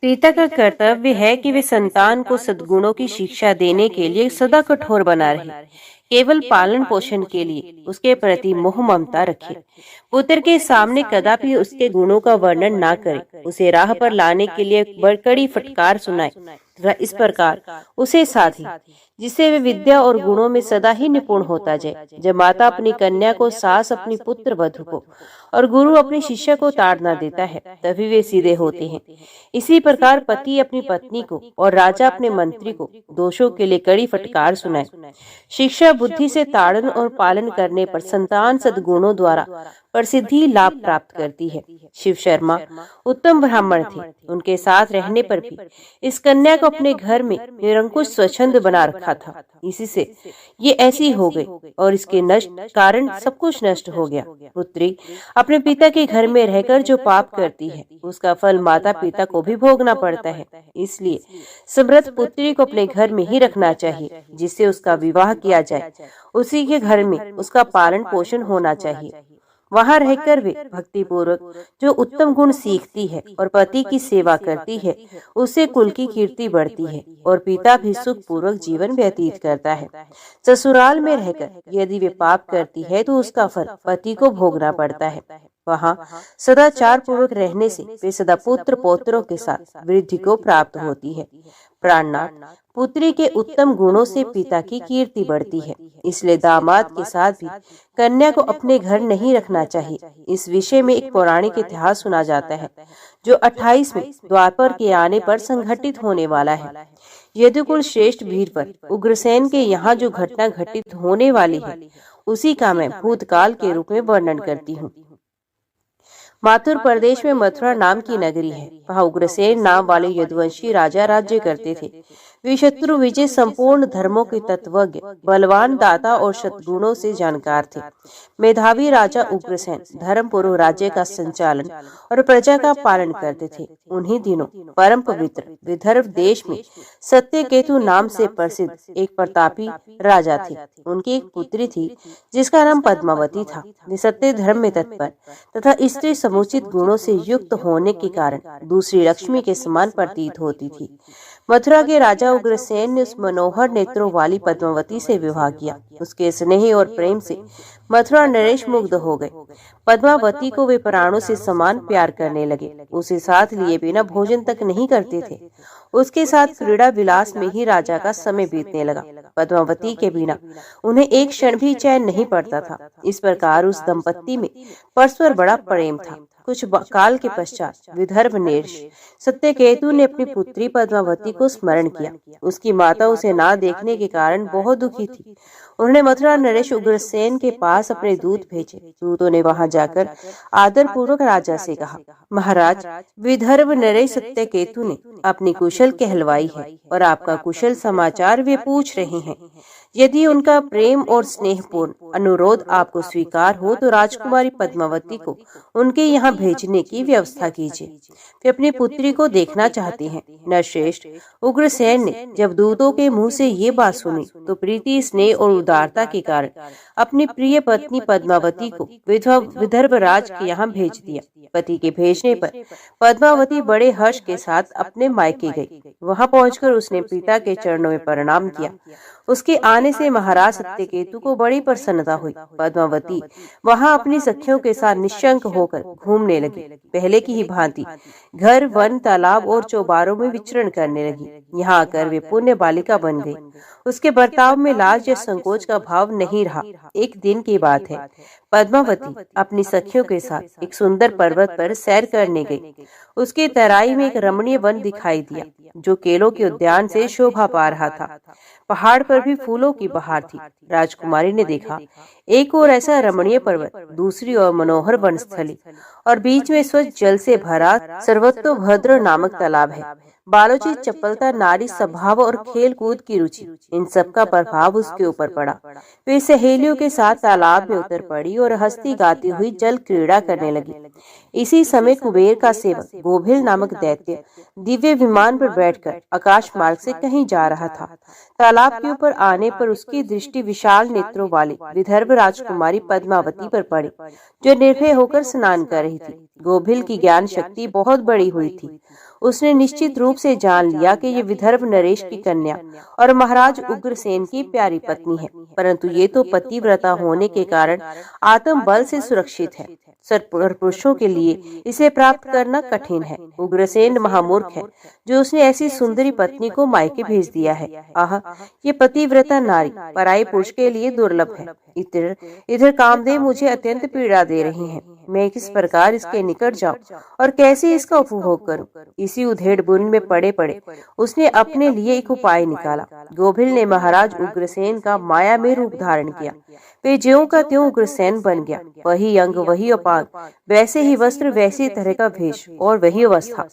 पिता का कर्तव्य है कि वे संतान को सद्गुणों की शिक्षा देने के लिए सदा कठोर बना रहे। केवल पालन पोषण के लिए उसके प्रति मोह ममता रखे। पुत्र के सामने कदापि उसके गुणों का वर्णन ना करे। उसे राह पर लाने के लिए बड़कड़ी फटकार सुनाए तथा इस प्रकार उसे साधी, जिससे वे विद्या और गुणों में सदा ही निपुण होता जाए। जब माता अपनी कन्या को, सास अपनी पुत्र वधु को और गुरु अपने शिष्य को ताड़ना देता है, तभी वे सीधे होते हैं। इसी प्रकार पति अपनी पत्नी को और राजा अपने मंत्री को दोषों के लिए कड़ी फटकार सुनाए। शिक्षा बुद्धि से ताड़न और पालन करने पर संतान सद्गुणों द्वारा प्रसिद्धि लाभ प्राप्त करती है। शिव शर्मा उत्तम ब्राह्मण थे। उनके साथ रहने पर भी इस कन्या को अपने घर में निरंकुश स्वच्छंद बना रखा था। इसी से ये ऐसी हो गई और इसके नष्ट कारण सब कुछ नष्ट हो गया। पुत्री अपने पिता के घर में रहकर जो पाप करती है, उसका फल माता पिता को भी भोगना पड़ता है। इसलिए समृद्ध पुत्री को अपने घर में ही रखना चाहिए, जिससे उसका विवाह किया जाए। उसी के घर में उसका पालन पोषण होना चाहिए। वहाँ रहकर वे भक्ति पूर्वक जो उत्तम गुण सीखती है और पति की सेवा करती है, उससे कुल की कीर्ति बढ़ती है और पिता भी सुख पूर्वक जीवन व्यतीत करता है। ससुराल में रहकर यदि वे पाप करती है, तो उसका फल पति को भोगना पड़ता है। वहाँ सदाचार पूर्वक रहने से वे सदा पुत्र पौत्रों के साथ वृद्धि को प्राप्त होती है। प्राणनाथ, पुत्री के उत्तम गुणों से पिता की कीर्ति बढ़ती है। इसलिए दामाद के साथ भी कन्या को अपने घर नहीं रखना चाहिए। इस विषय में एक पौराणिक इतिहास सुना जाता है, जो 28वें द्वापर के आने पर संघटित होने वाला है। यदुकुल श्रेष्ठ वीरवर उग्रसेन के यहाँ जो घटना घटित होने वाली है उसी का मैं भूतकाल के रूप में वर्णन करती हूँ। माथुर प्रदेश में मथुरा नाम की नगरी है। वहाँ उग्रसेन नाम वाले यदुवंशी राजा राज्य करते थे। वे शत्रु विजय, संपूर्ण धर्मों के तत्वज्ञ, बलवान, दाता और सद्गुणों से जानकार थे। मेधावी राजा उग्रसेन धर्मपूर्वक राज्य का संचालन और प्रजा का पालन करते थे। उन्हीं दिनों परम पवित्र विदर्भ देश में सत्यकेतु नाम से प्रसिद्ध एक प्रतापी राजा थे। उनकी एक पुत्री थी जिसका नाम पद्मावती था। वे सत्य धर्म में तत्पर तथा स्त्री समुचित गुणों से युक्त होने के कारण दूसरी लक्ष्मी के समान प्रतीत होती थी। मथुरा के राजा उग्रसेन ने उस मनोहर नेत्रों वाली पद्मावती से विवाह किया। उसके स्नेह और प्रेम से मथुरा नरेश मुग्ध हो गए। पद्मावती को वे प्राणों से समान प्यार करने लगे। उसे साथ लिए बिना भोजन तक नहीं करते थे। उसके साथ क्रीड़ा विलास में ही राजा का समय बीतने लगा। पद्मावती के बिना उन्हें एक क्षण भी चैन नहीं पड़ता था। इस प्रकार उस दंपत्ति में परस्पर बड़ा प्रेम था। कुछ काल के पश्चात विदर्भ नरेश सत्यकेतु ने अपनी पुत्री पद्मावती को स्मरण किया। उसकी माता उसे ना देखने के कारण बहुत दुखी थी। उन्होंने मथुरा नरेश उग्रसेन के पास अपने दूत भेजे। दूतों ने वहां जाकर आदर पूर्वक राजा से कहा, महाराज, विदर्भ नरेश सत्यकेतु ने अपनी कुशल कहलवाई है और आपका कुशल समाचार वे पूछ रहे हैं। यदि उनका प्रेम और स्नेहपूर्ण अनुरोध आपको स्वीकार हो तो राजकुमारी पद्मावती को उनके यहाँ भेजने की व्यवस्था कीजिए। वे अपनी पुत्री को देखना चाहते हैं। नरश्रेष्ठ उग्रसेन ने जब दूतों के मुंह से ये बात सुनी तो प्रीति, स्नेह और उदारता के कारण अपनी प्रिय पत्नी पद्मावती को विदर्भ राज के यहाँ भेज दिया। पति के भेजने पर पद्मावती बड़े हर्ष के साथ अपने मायके गई। वहां पहुंचकर उसने पिता के चरणों में प्रणाम किया। उसके आने से महाराज सत्यकेतु को बड़ी प्रसन्नता हुई। पद्मावती वहां अपनी सखियों के साथ निशंक होकर घूमने लगी। पहले की ही भांति घर, वन, तालाब और चौबारों में विचरण करने लगी। यहाँ आकर वे पुण्य बालिका बन गई। उसके बर्ताव में लाज या संकोच का भाव नहीं रहा। एक दिन की बात है, पद्मावती अपनी सखियों के साथ एक सुंदर पर्वत पर सैर करने गई। उसके तराई में एक रमणीय वन दिखाई दिया जो केलों के उद्यान से शोभा पा रहा था। पहाड़ पर भी फूलों की बहार थी। राजकुमारी ने देखा, एक और ऐसा रमणीय पर्वत, दूसरी ओर मनोहर वनस्थली और बीच में स्वच्छ जल से भरा सर्वतोभद्र नामक तालाब है। बालोचित चपलता, नारी स्वभाव और खेल कूद की रुचि, इन सब का प्रभाव उसके ऊपर पड़ा। वे सहेलियों के साथ तालाब में उतर पड़ी और हंसती गाती हुई जल क्रीड़ा करने लगी। इसी समय कुबेर का सेवक गोभिल नामक दैत्य दिव्य विमान पर बैठकर आकाश मार्ग से कहीं जा रहा था। तालाब के ऊपर आने पर उसकी दृष्टि विशाल नेत्रों वाली विदर्भ राजकुमारी पद्मावती पर पड़ी, जो निर्भय होकर स्नान कर रही थी। गोभिल की ज्ञान शक्ति बहुत बड़ी हुई थी। उसने निश्चित रूप से जान लिया कि ये विदर्भ नरेश की कन्या और महाराज उग्रसेन की प्यारी पत्नी है, परंतु ये तो पतिव्रता होने के कारण आत्म बल से सुरक्षित है। पुरुषों के लिए इसे प्राप्त करना कठिन है। उग्रसेन महामूर्ख है जो उसने ऐसी सुंदरी पत्नी को मायके भेज दिया है। आह, ये पतिव्रता नारी पराये पुरुष के लिए दुर्लभ है। इधर कामदेव मुझे अत्यंत पीड़ा दे रहे हैं। मैं किस प्रकार इसके निकट जाऊं और कैसे इसका उपभोग करूं? इसी उधेड़ बुन में पड़े पड़े उसने अपने लिए एक उपाय निकाला। गोभिल ने महाराज उग्रसेन का माया में रूप धारण किया। वे ज्यों का त्यों उग्रसेन बन गया। वही अंग, वही उपांग, वैसे ही वस्त्र, वैसी तरह का वेश और वही अवस्था।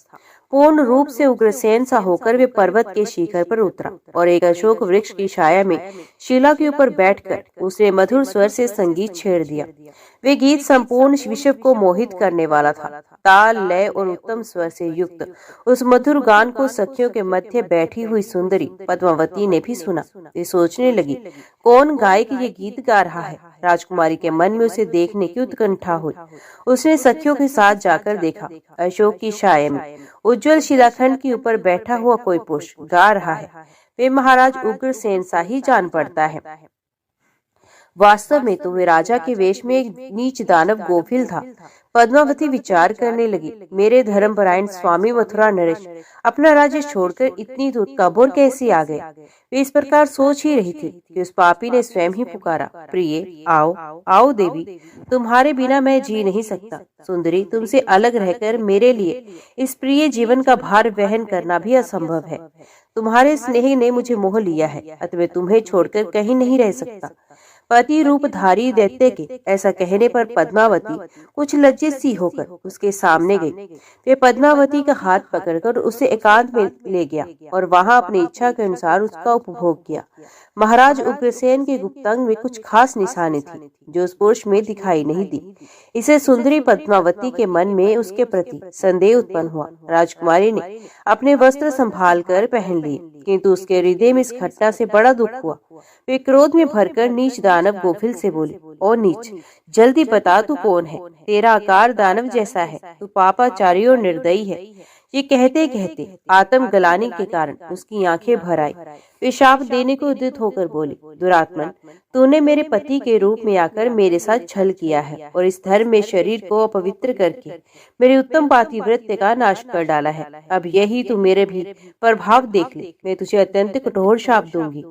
पूर्ण रूप से उग्रसेन सा होकर वे पर्वत के शिखर पर उतरा और एक अशोक वृक्ष की छाया में शिला के ऊपर बैठकर उसने मधुर स्वर से संगीत छेड़ दिया। वे गीत संपूर्ण विश्व को मोहित करने वाला था। ताल, लय और उत्तम स्वर से युक्त उस मधुर गान को सखियों के मध्य बैठी हुई सुंदरी पद्मावती ने भी सुना। वे सोचने लगी, कौन गायक ये गीत गा रहा है? राजकुमारी के मन में उसे देखने की उत्कंठा हुई। उसने सखियों के साथ जाकर देखा। अशोक की छाया में उज्जवल शिलाखंड के ऊपर बैठा हुआ कोई पुरुष गा रहा है। वे महाराज उग्रसेन सा ही जान पड़ता है। वास्तव में तो वे राजा के वेश में एक नीच दानव गोभिल था। पद्मावती विचार करने लगी, मेरे धर्मपरायण स्वामी मथुरा नरेश अपना राज्य छोड़कर इतनी दूर कबोर कैसे आ गए। वे इस प्रकार सोच ही रही थी कि उस पापी ने स्वयं ही पुकारा, प्रिय आओ आओ देवी, तुम्हारे बिना मैं जी नहीं सकता। सुंदरी, तुमसे अलग रहकर मेरे लिए इस प्रिय जीवन का भार वहन करना भी असंभव है। तुम्हारे स्नेह ने मुझे मोह लिया है, अतः मैं तुम्हें छोड़कर कहीं नहीं रह सकता। पति रूपधारी दैत्य के ऐसा कहने पर पद्मावती कुछ लज्जित सी होकर उसके सामने गई। वे पद्मावती का हाथ पकड़कर उसे एकांत में ले गया और वहां अपनी इच्छा के अनुसार उसका उपभोग किया। महाराज उग्रसेन के गुप्तांग में कुछ खास निशानी थी जो उस पुरुष में दिखाई नहीं दी। इसे सुंदरी पद्मावती के मन में उसके प्रति संदेह उत्पन्न हुआ। राजकुमारी ने अपने वस्त्र संभाल कर पहन लिए, किंतु उसके हृदय में इस घटना से बड़ा दुख हुआ। वे क्रोध में भरकर नीच दानव गोभिल से बोले, ओ नीच, जल्दी बता तू कौन है। तेरा आकार दानव जैसा है, तू पापाचारी और निर्दयी है। ये कहते कहते आत्म गलानी के कारण उसकी आंखें भर आई। वे शाप देने को उद्यत होकर बोले, दुरात्मन, तूने मेरे पति के रूप में आकर मेरे साथ छल किया है और इस धर्म में शरीर को अपवित्र करके मेरे उत्तम पातिव्रत्य का नाश कर डाला है। अब यही तू मेरे भी प्रभाव देख ले, मैं तुझे अत्यंत कठोर शाप दूंगी।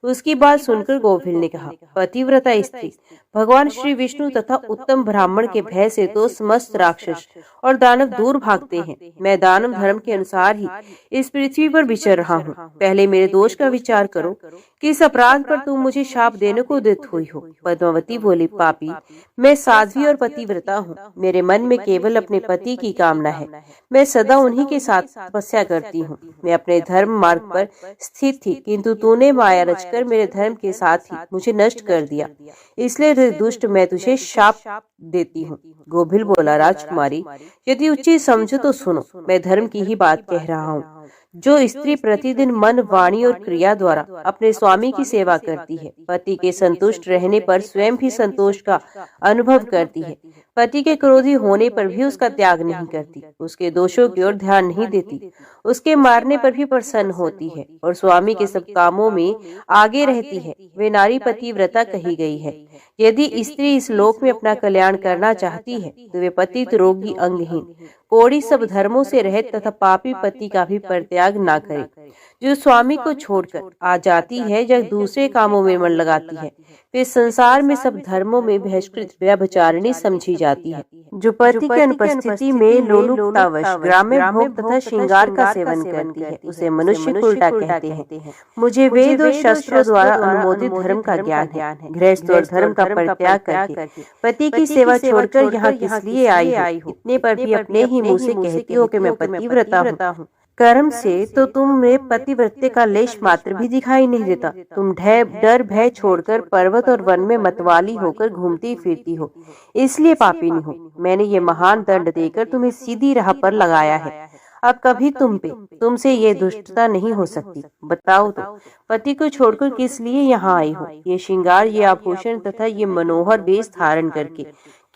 उसकी बात सुनकर गोभिल ने कहा, पतिव्रता स्त्री, भगवान श्री विष्णु तथा उत्तम ब्राह्मण के भय से तो समस्त राक्षस और दानव दूर भागते हैं। मैं दानव धर्म के अनुसार ही इस पृथ्वी पर विचर रहा हूँ। पहले मेरे दोष का विचार करो कि इस अपराध पर तुम मुझे शाप देने को उद्यत हुई हो। पद्मावती बोली, पापी, मैं साध्वी और पतिव्रता हूँ। मेरे मन में केवल अपने पति की कामना है। मैं सदा उन्हीं के साथ तपस्या करती हूँ। मैं अपने धर्म मार्ग पर स्थित थी, किंतु तूने माया रचकर मेरे धर्म के साथ ही मुझे नष्ट कर दिया। इसलिए दुष्ट, मैं तुझे शाप देती हूँ। गोभिल बोला, राजकुमारी, यदि उचित समझो तो सुनो। मैं धर्म की ही बात कह रहा हूँ। जो स्त्री प्रतिदिन मन, वाणी और क्रिया द्वारा अपने स्वामी की सेवा करती है, पति के संतुष्ट रहने पर स्वयं भी संतोष का अनुभव करती है, पति के क्रोधी होने पर भी उसका त्याग नहीं करती, उसके दोषों की ओर ध्यान नहीं देती, उसके मारने पर भी प्रसन्न होती है और स्वामी के सब कामों में आगे रहती है, वे नारी पतिव्रता कही गई है। यदि स्त्री इस लोक में अपना कल्याण करना चाहती है तो वे पतित, रोगी, अंगहीन, कोड़ी, सब धर्मों से रहित तथा पापी पति का भी परित्याग ना करे। जो स्वामी को छोड़कर आ जाती है या दूसरे कामों में मन लगाती है, वे संसार में सब धर्मों में बहिष्कृत व्यभिचारिणी समझी जाती है। जो पति की अनुपस्थिति में लोलुपतावश ग्राम्य भोग तथा श्रृंगार का सेवन करती है, उसे मनुष्य उल्टा कहते हैं। मुझे वेद और शस्त्रों द्वारा अनुमोदित धर्म का ज्ञान है। गृहस्थ और धर्म का परित्याग करके पति की सेवा छोड़कर यहाँ किस लिए आई हो? इतने पर भी अपने ही मुँह से कहती हो कि मैं पतिव्रता हूँ। कर्म से तो तुम्हें पतिव्रत्य का लेश मात्र भी दिखाई नहीं देता। तुम डर भय छोड़कर पर्वत और वन में मतवाली होकर घूमती फिरती हो, इसलिए पापिनी हो। मैंने ये महान दंड देकर तुम्हें सीधी राह पर लगाया है। अब कभी तुमसे ये दुष्टता नहीं हो सकती। बताओ तो, पति को छोड़कर किस लिए यहाँ आई हो? ये श्रृंगार, ये आभूषण तथा ये मनोहर वेश धारण करके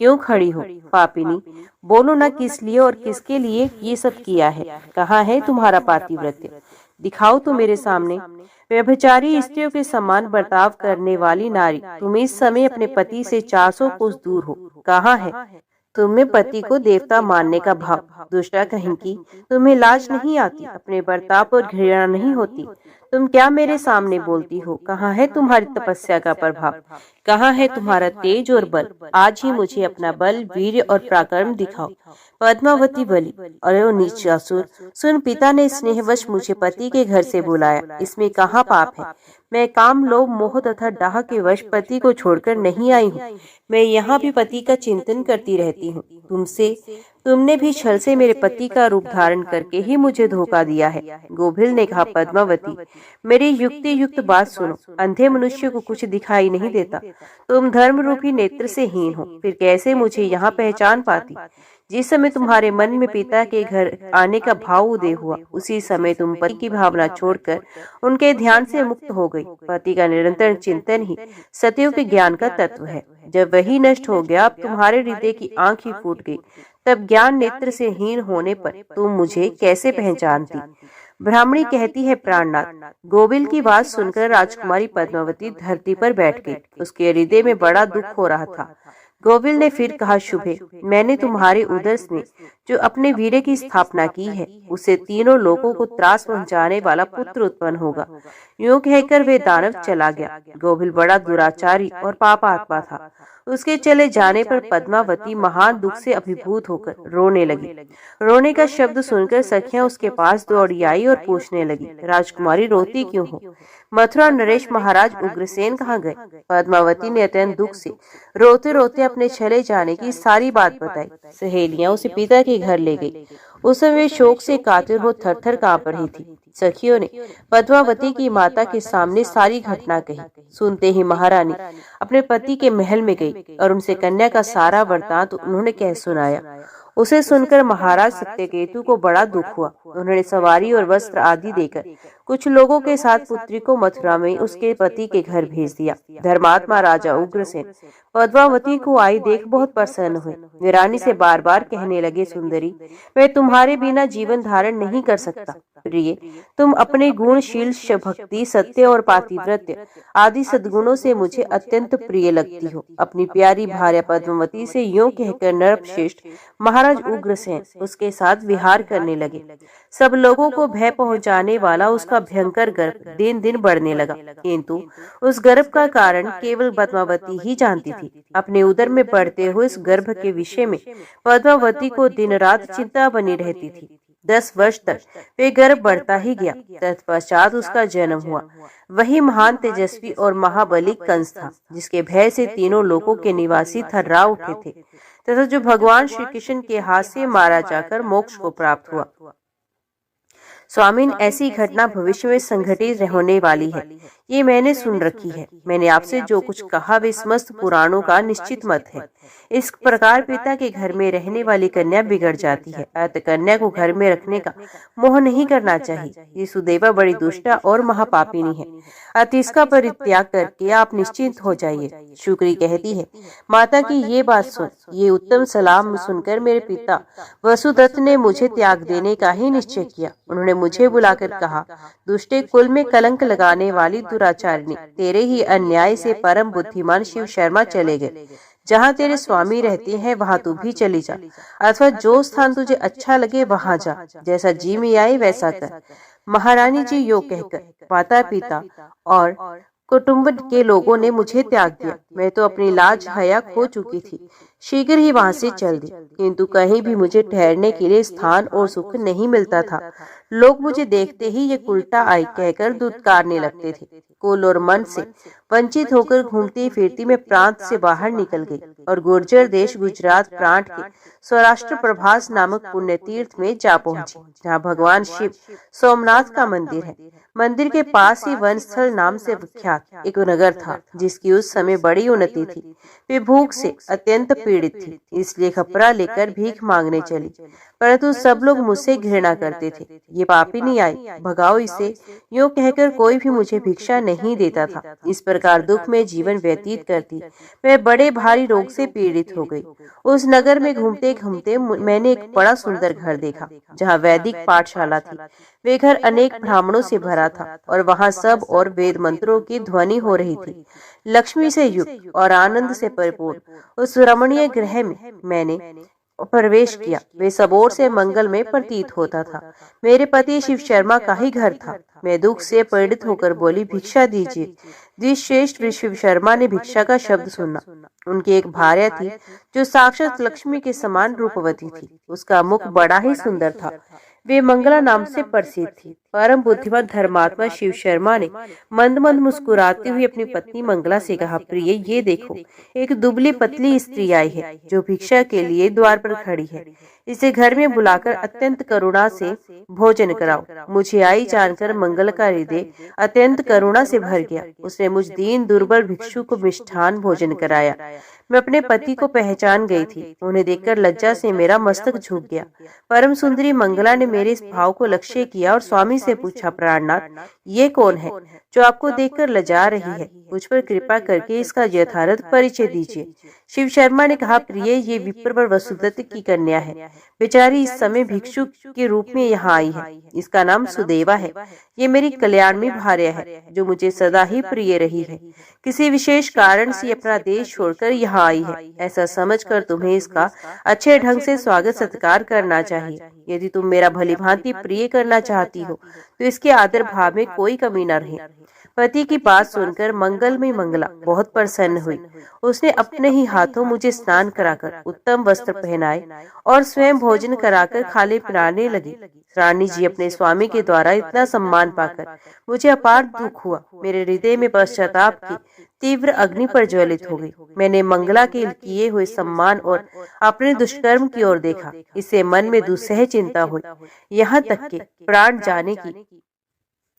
क्यों खड़ी हो? पापिनी, बोलो ना, किस लिए और किसके लिए ये सब किया है? कहाँ है तुम्हारा पातिव्रत्य? दिखाओ तो मेरे सामने। व्यभिचारी स्त्रियों के समान बर्ताव करने वाली नारी, तुम इस समय अपने पति से 400 कोस दूर हो। कहाँ है तुम्हें पति को देवता मानने का भाव? दुष्टा कहीं की, तुम्हें लाज नहीं आती? अपने बर्ताव पर घृणा नहीं होती? तुम क्या मेरे सामने बोलती हो? कहाँ है तुम्हारी तपस्या का प्रभाव? कहाँ है तुम्हारा तेज और बल? आज ही मुझे अपना बल, वीर्य और पराक्रम दिखाओ। पद्मावती बोली, अरे नीच असुर, सुन, पिता ने स्नेहवश मुझे पति के घर से बुलाया, इसमें कहाँ पाप है? मैं काम, लोभ, मोह तथा डाह के वश पति को छोड़कर नहीं आई हूँ। मैं यहाँ भी पति का चिंतन करती रहती हूँ। तुमने भी छल से मेरे पति का रूप धारण करके ही मुझे धोखा दिया है। गोभिल ने कहा, पद्मावती, मेरी युक्ति युक्त बात सुनो। अंधे मनुष्य को कुछ दिखाई नहीं देता। तुम धर्म रूपी नेत्र से हीन हो, फिर कैसे मुझे यहाँ पहचान पाती? जिस समय तुम्हारे मन में पिता के घर आने का भाव उदय हुआ, उसी समय तुम पति की भावना छोड़कर उनके ध्यान से मुक्त हो गई। पति का निरंतर चिंतन ही सतयुग के ज्ञान का तत्व है। जब वही नष्ट हो गया, अब तुम्हारे हृदय की आंख ही फूट गई, तब ज्ञान नेत्र से हीन होने पर तुम मुझे कैसे पहचानती? ब्राह्मणी कहती है, प्राणनाथ। गोविल की बात सुनकर राजकुमारी पद्मावती धरती पर बैठ गई। उसके हृदय में बड़ा दुख हो रहा था। गोविल ने फिर कहा, शुभे, मैंने तुम्हारे उदर से जो अपने वीर्य की स्थापना की है, उसे तीनों लोगों को त्रास पहुंचाने वाला पुत्र उत्पन्न होगा। यूं कहकर वे दानव चला गया। गोविल बड़ा दुराचारी और पापात्मा था। उसके चले जाने पर पद्मावती महान दुख से अभिभूत होकर रोने लगी। रोने का शब्द सुनकर सखियां उसके पास दौड़ी आई और पूछने लगी, राजकुमारी रोती क्यों हो? मथुरा नरेश महाराज उग्रसेन कहाँ गए? पद्मावती ने अत्यंत दुख से रोते रोते अपने चले जाने की सारी बात बताई। सहेलियां उसे पिता के घर ले गई। उस समय शोक से कातर हो थरथर कांप रही थी। सखियों ने पद्मावती की माता के सामने सारी घटना कही। सुनते ही महारानी अपने पति के महल में गई और उनसे कन्या का सारा वृत्तांत उन्होंने कह सुनाया। उसे सुनकर महाराज सत्यकेतु को बड़ा दुख हुआ। उन्होंने सवारी और वस्त्र आदि देकर कुछ लोगों के साथ पुत्री को मथुरा में उसके पति के घर भेज दिया। धर्मात्मा राजा उग्रसेन पद्मावती को आई देख बहुत प्रसन्न हुए। वे रानी से बार बार कहने लगे, सुंदरी, मैं तुम्हारे बिना जीवन धारण नहीं कर सकता। प्रिय, तुम अपने गुणशील, भक्ति, सत्य और पातिव्रत्य आदि सद्गुणों से मुझे अत्यंत प्रिय लगती हो। अपनी प्यारी भार्या पद्मावती से यूं कहकर नरश्रेष्ठ महाराज उग्रसेन उसके साथ विहार करने लगे। सब लोगों को भय पहुंचाने वाला उसका भयंकर गर्भ दिन दिन बढ़ने लगा, किंतु उस गर्भ का कारण केवल पद्मावती ही जानती थी। अपने उदर में बढ़ते हुए इस गर्भ के विषय में पद्मावती को दिन रात चिंता बनी रहती थी। 10 वर्ष तक वे गर्भ बढ़ता ही गया। तत्पश्चात उसका जन्म हुआ। वही महान तेजस्वी और महाबली कंस था, जिसके भय से तीनों लोकों के निवासी थर्रा उठे थे तथा जो भगवान श्री कृष्ण के हाथ से मारा जाकर मोक्ष को प्राप्त हुआ। स्वामीन, ऐसी घटना भविष्य में संघटित होने वाली है, ये मैंने सुन रखी है। मैंने आपसे जो कुछ कहा वे समस्त पुराणों का निश्चित मत है। इस प्रकार पिता के घर में रहने वाली कन्या बिगड़ जाती है। अतः कन्या को घर में रखने का मोह नहीं करना चाहिए। ये सुदेवा बड़ी दुष्टा और महापापिनी है। अतः इसका परित्याग करके आप निश्चिंत हो जाइए। शुक्री कहती है, माता की ये बात सुन। ये उत्तम सलाह सुनकर मेरे पिता वसुदत्त ने मुझे त्याग देने का ही निश्चय किया। उन्होंने मुझे बुलाकर कहा, दुष्टे कुल में कलंक लगाने वाली दुराचारिणी, तेरे ही अन्याय से परम बुद्धिमान शिव शर्मा चले गए। जहाँ तेरे स्वामी रहते हैं वहाँ तू भी चली जा, अथवा जो स्थान तुझे अच्छा लगे वहाँ जा। जैसा जी में आए वैसा कर। महारानी जी यो कहकर माता पिता और कुटुंब के लोगों ने मुझे त्याग दिया। मैं तो अपनी लाज हया खो चुकी थी। शीघ्र ही वहां से चल दी, किंतु कहीं भी मुझे ठहरने के लिए स्थान और सुख नहीं मिलता था। लोग मुझे देखते ही ये उल्टा आई कहकर दुत्कारने लगते थे। कुल और मन से वंचित होकर घूमती फिरती मैं प्रांत से बाहर निकल गई और गुर्जर देश गुजरात प्रांत के सौराष्ट्र प्रभास नामक पुण्य तीर्थ में जा पहुंची, जहाँ भगवान शिव सोमनाथ का मंदिर है। मंदिर के पास ही वनस्थल नाम से विख्यात एक नगर था, जिसकी उस समय बड़ी उन्नति थी। वे भूख से अत्यंत पीड़ित थी, इसलिए खपरा लेकर भीख मांगने चली, परंतु सब लोग मुझसे घृणा करते थे। ये पापिनी आई, भगाओ इसे, यूं कहकर कोई भी मुझे भिक्षा नहीं देता था। इस प्रकार दुख में जीवन व्यतीत करती मैं बड़े भारी रोग से पीड़ित हो गई। उस नगर में घूमते घूमते मैंने एक बड़ा सुंदर घर देखा, जहाँ वैदिक पाठशाला थी। वे घर अनेक ब्राह्मणों से भरा था और वहाँ सब और वेद मंत्रों की ध्वनि हो रही थी। लक्ष्मी से युक्त और आनंद से परिपूर्ण उस रमणीय गृह में मैंने प्रवेश किया। वे सबोर से मंगल में प्रतीत होता था। मेरे पति शिव शर्मा का ही घर था। मैं दुख से पीड़ित होकर बोली, भिक्षा दीजिए। द्विश्रेष्ठ शिव शर्मा ने भिक्षा का शब्द सुना। उनकी एक भार्या थी जो साक्षात लक्ष्मी के समान रूपवती थी। उसका मुख बड़ा ही सुंदर था। वे मंगला नाम से प्रसिद्ध थी। परम बुद्धिमान धर्मात्मा शिव शर्मा ने मंद मंद मुस्कुराते हुए अपनी पत्नी मंगला से कहा, प्रिय, ये देखो, एक दुबली पतली स्त्री आई है जो भिक्षा के लिए द्वार पर खड़ी है। इसे घर में बुलाकर अत्यंत करुणा से भोजन कराओ। मुझे आई जानकर मंगल का हृदय अत्यंत करुणा से भर गया। उसने मुझ दीन दुर्बल भिक्षु को मिष्ठान भोजन कराया। मैं अपने पति को पहचान गई थी। उन्हें देखकर लज्जा से मेरा मस्तक झुक गया। परम सुंदरी मंगला ने मेरे इस भाव को लक्ष्य किया और स्वामी से पूछा, प्राणनाथ, ये कौन है जो आपको देखकर लजा रही है? मुझ पर कृपा करके इसका यथार्थ परिचय दीजिए। शिव शर्मा ने कहा, प्रिय, ये विप्रवर वसुदत्त की कन्या है। बेचारी इस समय भिक्षु के रूप में यहाँ आई है। इसका नाम सुदेवा है। ये मेरी कल्याणमयी भार्या है, जो मुझे सदा ही प्रिय रही है। किसी विशेष कारण से अपना देश छोड़कर यहाँ आई है। ऐसा समझकर तुम्हें इसका अच्छे ढंग से स्वागत सत्कार करना चाहिए। यदि तुम मेरा भली भांति प्रिय करना चाहती हो तो इसके आदर भाव में कोई कमी न रहे। पति की बात सुनकर मंगलमयी मंगला बहुत प्रसन्न हुई। उसने अपने ही हाथों मुझे स्नान कराकर उत्तम वस्त्र पहनाए और स्वयं भोजन कराकर खाने पिलाने लगी। रानी जी, अपने स्वामी के द्वारा इतना सम्मान पाकर मुझे अपार दुख हुआ। मेरे हृदय में पश्चाताप की तीव्र अग्नि प्रज्वलित हो गई। मैंने मंगला के किए हुए सम्मान और अपने दुष्कर्म की ओर देखा। इससे मन में दुस्सह चिंता हुई, यहाँ तक कि प्राण जाने की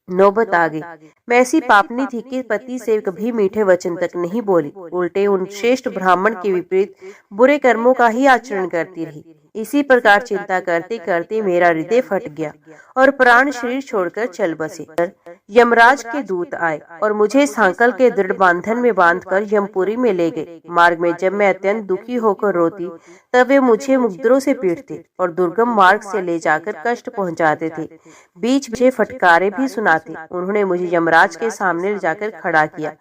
नौबत आ गई। मैं ऐसी पापनी थी कि पति से कभी मीठे वचन तक नहीं बोली, उल्टे उन श्रेष्ठ ब्राह्मण के विपरीत बुरे कर्मों का ही आचरण करती रही। इसी प्रकार चिंता करते करते मेरा हृदय फट गया और प्राण शरीर छोड़कर चल बसे। यमराज के दूत आए और मुझे सांकल के दृढ़ बांधन में बांधकर यमपुरी में ले गए। मार्ग में जब मैं अत्यंत दुखी होकर रोती, तब वे मुझे मुद्दरों से पीटते और दुर्गम मार्ग से ले जाकर कष्ट पहुंचाते थे। बीच बीच फटकारे भी सुनाते। उन्होंने मुझे यमराज के सामने ले जाकर खड़ा किया।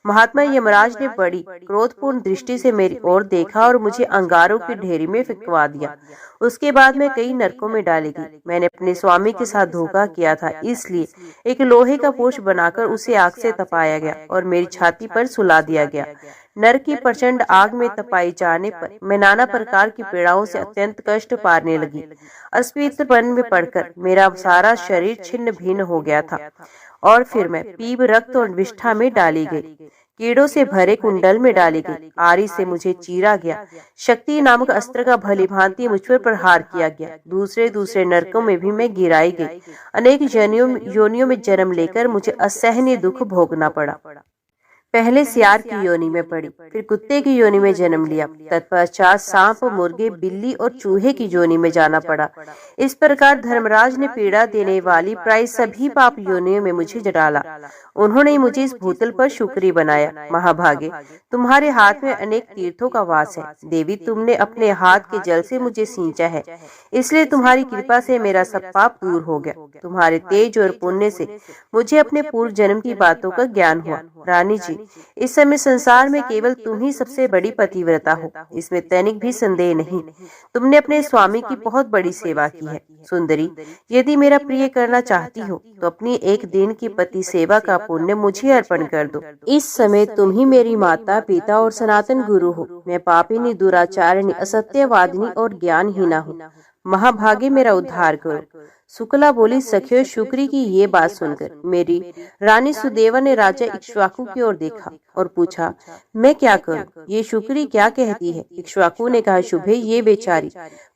महात्मा यमराज ने बड़ी क्रोधपूर्ण दृष्टि से मेरी ओर देखा और मुझे अंगारों की ढेरी में फिकवा दिया। उसके बाद मैं कई नरकों में डाली गई। मैंने अपने स्वामी के साथ धोखा किया था, इसलिए एक लोहे का पोष बनाकर उसे आग से तपाया गया और मेरी छाती पर सुला दिया गया। नरक की प्रचंड आग में तपाई जाने पर मैं नाना प्रकार की पीड़ाओं से अत्यंत कष्ट पाने लगी। अस्पृश्यपन में पड़कर मेरा सारा शरीर छिन्न भिन्न हो गया था और फिर मैं पीप, रक्त और विष्ठा में डाली गई। कीड़ों से भरे कुंडल में डाली गई। आरी से मुझे चीरा गया। शक्ति नामक अस्त्र का भली भांति मुझ पर प्रहार किया गया। दूसरे दूसरे नरकों में भी मैं गिराई गई। अनेक योनियों में जन्म लेकर मुझे असहनीय दुख भोगना पड़ा। पहले सियार की योनि में पड़ी, फिर कुत्ते की योनि में जन्म लिया, तत्पश्चात सांप, मुर्गे, बिल्ली और चूहे की योनि में जाना पड़ा। इस प्रकार धर्मराज ने पीड़ा देने वाली प्राय सभी पाप योनियों में मुझे डाला। उन्होंने मुझे इस भूतल पर शुक्री बनाया। महाभागे, तुम्हारे हाथ में अनेक तीर्थों का वास है। देवी, तुमने अपने हाथ के जल से मुझे सींचा है, इसलिए तुम्हारी कृपा से मेरा सब पाप दूर हो गया। तुम्हारे तेज और पुण्य से मुझे अपने पूर्व जन्म की बातों का ज्ञान हुआ। रानी जी, इस समय संसार में केवल तुम ही सबसे बड़ी पतिव्रता हो, इसमें तनिक भी संदेह नहीं। तुमने अपने स्वामी की बहुत बड़ी सेवा की है। सुंदरी, यदि मेरा प्रिय करना चाहती हो तो अपनी एक दिन की पति सेवा का पुण्य मुझे अर्पण कर दो। इस समय तुम ही मेरी माता, पिता और सनातन गुरु हो। मैं पापिनी, दुराचारिणी, असत्यवादिनी और ज्ञानहीना हूँ। महाभागे, मेरा उद्धार करो। शुक्ला बोली, सखियो, शुक्री की ये बात सुनकर मेरी रानी सुदेवा ने राजा इक्ष्वाकु की ओर देखा और पूछा, मैं क्या करूं? ये शुक्री क्या कहती है? इक्ष्वाकु ने कहा, शुभे, ये बेचारी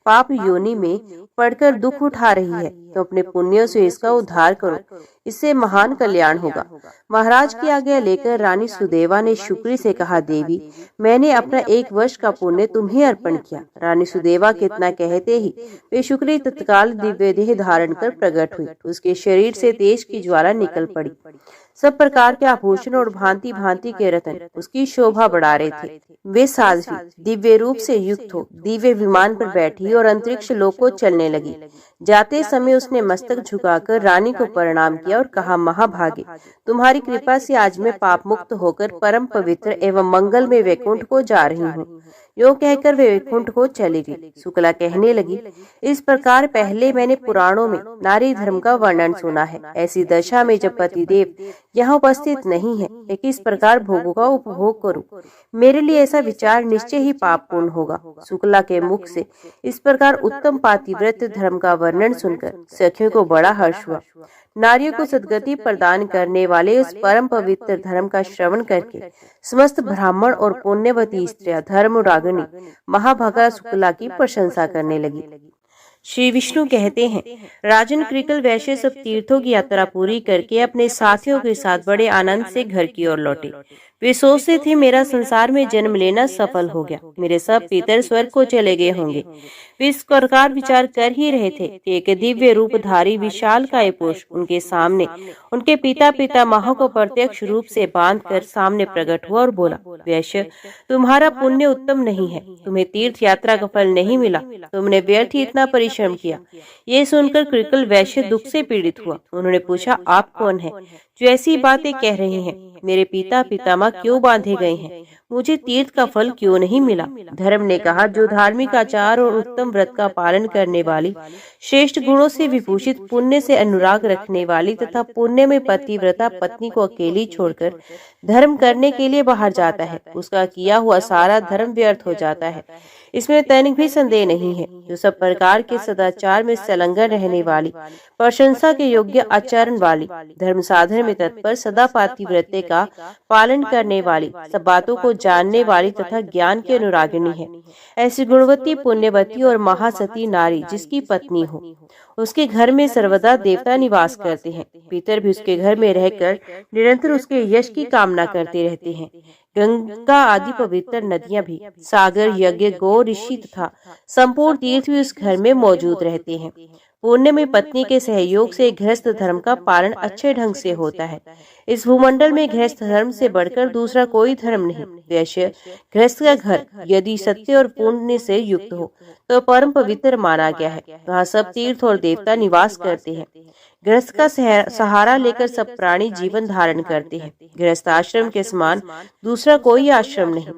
पाप योनि में पड़कर दुख उठा रही है, तो अपने पुण्यों से इसका उद्धार करो, इससे महान कल्याण होगा। महाराज की आज्ञा लेकर रानी सुदेवा ने शुक्री से कहा, देवी, मैंने अपना 1 वर्ष का पुण्य तुम्हें अर्पण किया। रानी सुदेवा के इतना कहते ही वे शुक्री तत्काल दिव्य देह धारण कर प्रकट हुई। उसके शरीर से तेज की ज्वाला निकल पड़ी। सब प्रकार के आभूषण और भांति भांति के रत्न उसकी शोभा बढ़ा रहे थे। वे साध्वी दिव्य रूप से युक्त हो दिव्य विमान पर बैठी और अंतरिक्ष लोक को चलने लगी। जाते समय उसने मस्तक झुकाकर रानी को प्रणाम किया और कहा, महाभागे, तुम्हारी कृपा से आज मैं पाप मुक्त होकर परम पवित्र एवं मंगल में वैकुंठ को जा रही हूँ। यो कहकर वे वैकुंठ को चली गई। शुक्ला कहने लगी, इस प्रकार पहले मैंने पुराणों में नारी धर्म का वर्णन सुना है। ऐसी दशा में जब पतिदेव यहाँ उपस्थित नहीं है, मैं किस प्रकार भोगों का उपभोग करूं? मेरे लिए ऐसा विचार निश्चय ही पापपूर्ण होगा। शुक्ला के मुख से इस प्रकार उत्तम पातिव्रत धर्म का वर्णन सुनकर सखियों को बड़ा हर्ष हुआ। नारियों को सद्गति प्रदान करने वाले उस परम पवित्र धर्म का श्रवण करके समस्त ब्राह्मण और पुण्यवती स्त्रियां धर्म रागिणी महाभागा शुक्ला की प्रशंसा करने लगी। श्री विष्णु कहते हैं, राजन कृकल वैश्य सब तीर्थों की यात्रा पूरी करके अपने साथियों के साथ बड़े आनंद से घर की ओर लौटे। वे सोचते थे मेरा संसार में जन्म लेना सफल हो गया, मेरे सब पितर स्वर्ग को चले गए होंगे। वे इस प्रकार विचार कर ही रहे थे कि एक दिव्य रूपधारी विशालकाय पुरुष उनके सामने उनके पिता पितामहों को प्रत्यक्ष रूप से बांधकर सामने प्रकट हुआ और बोला, वैश्य, तुम्हारा पुण्य उत्तम नहीं है, तुम्हें तीर्थ यात्रा का फल नहीं मिला, तुमने व्यर्थ ही इतना परिश्रम किया। ये सुनकर कृकल वैश्य दुख से पीड़ित हुआ। उन्होंने पूछा, आप कौन है जो ऐसी बातें कह रहे हैं? मेरे पिता पितामह क्यों बांधे गए हैं? मुझे तीर्थ का फल क्यों नहीं मिला? धर्म ने कहा, जो धार्मिक आचार और उत्तम व्रत का पालन करने वाली, श्रेष्ठ गुणों से विभूषित, पुण्य से अनुराग रखने वाली तथा पुण्य में पतिव्रता पत्नी को अकेली छोड़कर धर्म करने के लिए बाहर जाता है, उसका किया हुआ सारा धर्म व्यर्थ हो जाता है। इसमें तनिक भी संदेह नहीं है। जो सब प्रकार के सदाचार में संलग्न रहने वाली, प्रशंसा के योग्य आचरण वाली, धर्म साधन में तत्पर, सदा पातिव्रत्य का पालन करने वाली, सब बातों को जानने वाली तथा ज्ञान की अनुरागिणी है, ऐसी गुणवती, पुण्यवती और महासती नारी जिसकी पत्नी हो, उसके घर में सर्वदा देवता निवास करते हैं। पितर भी उसके घर में रहकर निरंतर उसके यश की कामना करते रहते हैं। गंगा आदि पवित्र नदियां भी, सागर, यज्ञ, गौ, ऋषि तथा संपूर्ण तीर्थ भी उस घर में मौजूद रहते हैं। पुण्य में पत्नी के सहयोग से गृहस्थ धर्म का पालन अच्छे ढंग से होता है। इस भूमंडल में गृहस्थ धर्म से बढ़कर दूसरा कोई धर्म नहीं। वैश्य, गृहस्थ का घर यदि सत्य और पुण्य से युक्त हो तो परम पवित्र माना गया है। वहाँ सब तीर्थ और देवता निवास करते हैं। गृहस्थ का सहारा लेकर सब प्राणी जीवन धारण करते हैं। गृहस्थ आश्रम के समान दूसरा कोई आश्रम नहीं।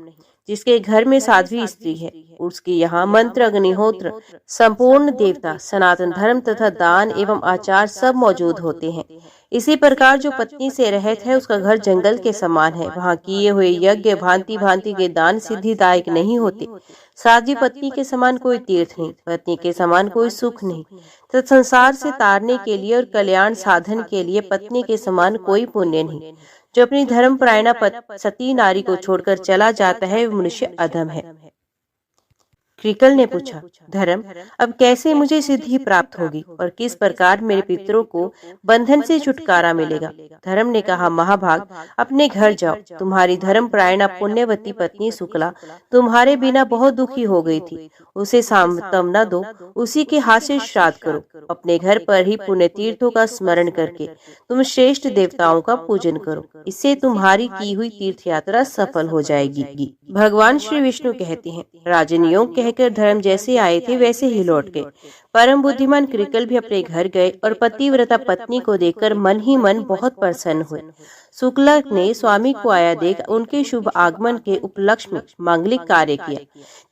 जिसके घर में साध्वी स्त्री है, उसके यहाँ मंत्र, अग्निहोत्र, संपूर्ण देवता, सनातन धर्म तथा दान एवं आचार सब मौजूद होते हैं। इसी प्रकार जो पत्नी से रहित है, उसका घर जंगल के समान है। वहाँ किए हुए यज्ञ भांति भांति के दान सिद्धिदायक नहीं होते। साध्वी पत्नी के समान कोई तीर्थ नहीं, पत्नी के समान कोई सुख नहीं, तो संसार से तारने के लिए और कल्याण साधन के लिए पत्नी के समान कोई पुण्य नहीं। जो अपनी धर्म परायणा सती नारी को छोड़कर चला जाता है, वो मनुष्य अधम है। कृकल ने पूछा, धर्म, अब कैसे मुझे सिद्धि प्राप्त होगी और किस प्रकार मेरे पितरों को बंधन से छुटकारा मिलेगा? धर्म ने कहा, महाभाग, अपने घर जाओ। तुम्हारी धर्म परायणा पुण्यवती पत्नी शुक्ला तुम्हारे बिना बहुत दुखी हो गई थी। उसे सांत्वना दो, उसी के हाथ से श्राद्ध करो। अपने घर पर ही पुण्य तीर्थों का स्मरण करके तुम श्रेष्ठ देवताओं का पूजन करो। इससे तुम्हारी की हुई तीर्थ यात्रा सफल हो जाएगी। भगवान श्री विष्णु कहते हैं, राजन, योग कहकर धर्म जैसे आए थे वैसे ही लौट गए। परम बुद्धिमान कृकल भी अपने घर गए और पतिव्रता पत्नी को देखकर मन ही मन बहुत प्रसन्न हुए। शुक्ला ने स्वामी को आया देख उनके शुभ आगमन के उपलक्ष्य में मांगलिक कार्य किया।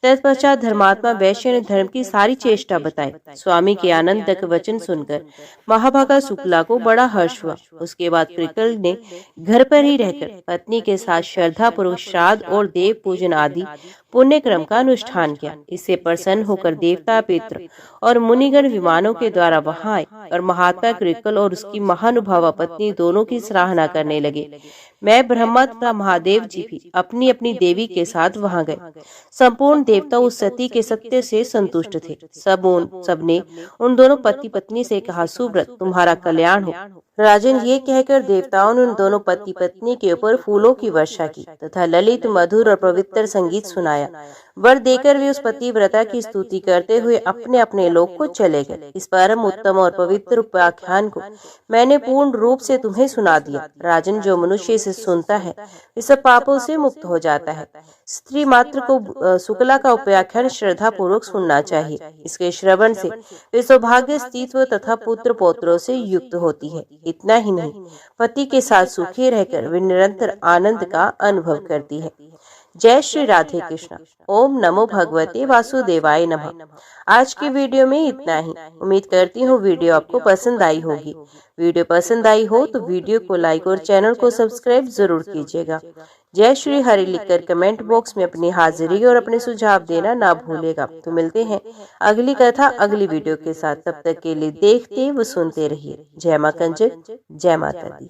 तत्पश्चात धर्मात्मा वैश्य ने धर्म की सारी चेष्टा बताई। स्वामी के आनंदक वचन सुनकर महाभागा शुक्ला को बड़ा हर्ष हुआ। उसके बाद कृकल ने घर पर ही रहकर पत्नी के साथ श्रद्धा पूर्वक श्राद्ध और देव पूजन आदि पुण्य क्रम का अनुष्ठान किया। इससे प्रसन्न होकर देवता, पितृ और मुनिगण विमानों के द्वारा वहां आए और महात्मा कृकल और उसकी महानुभावा पत्नी दोनों की सराहना करने लगे। मैं, ब्रह्मा तथा महादेव जी भी अपनी अपनी देवी के साथ वहां गए। संपूर्ण देवता उस सती के सत्य से संतुष्ट थे। सबने उन दोनों पति पत्नी से कहा, सुव्रत, तुम्हारा कल्याण हो। राजन, ये कहकर देवताओं ने उन दोनों पति पत्नी के ऊपर फूलों की वर्षा की तथा ललित, मधुर और पवित्र संगीत सुनाया। वर देकर वे उस पतिव्रता की स्तुति करते हुए अपने अपने लोक को चले गए। इस परम उत्तम और पवित्र उपाख्यान को मैंने पूर्ण रूप से तुम्हें सुना दिया। राजन, जो मनुष्य इसे सुनता है वे सब पापों से मुक्त हो जाता है। स्त्री मात्र को शुक्ला का उपाख्यान श्रद्धा पूर्वक सुनना चाहिए। इसके श्रवण से वे सौभाग्य, स्त्रीत्व तथा पुत्र पौत्रों से युक्त होती है। इतना ही नहीं, पति के साथ सुखी रहकर वे निरंतर आनंद का अनुभव करती है। जय श्री राधे कृष्ण। ओम नमो भगवते वासुदेवाय नमः। आज की वीडियो में इतना ही। उम्मीद करती हूँ वीडियो आपको पसंद आई होगी। वीडियो पसंद आई हो तो वीडियो को लाइक और चैनल को सब्सक्राइब जरूर कीजिएगा। जय श्री हरि लिखकर कमेंट बॉक्स में अपनी हाजिरी और अपने सुझाव देना ना भूलेगा। तो मिलते हैं अगली कथा अगली वीडियो के साथ। तब तक के लिए देखते व सुनते रहिए। जय मां कंजक, जय माता दी।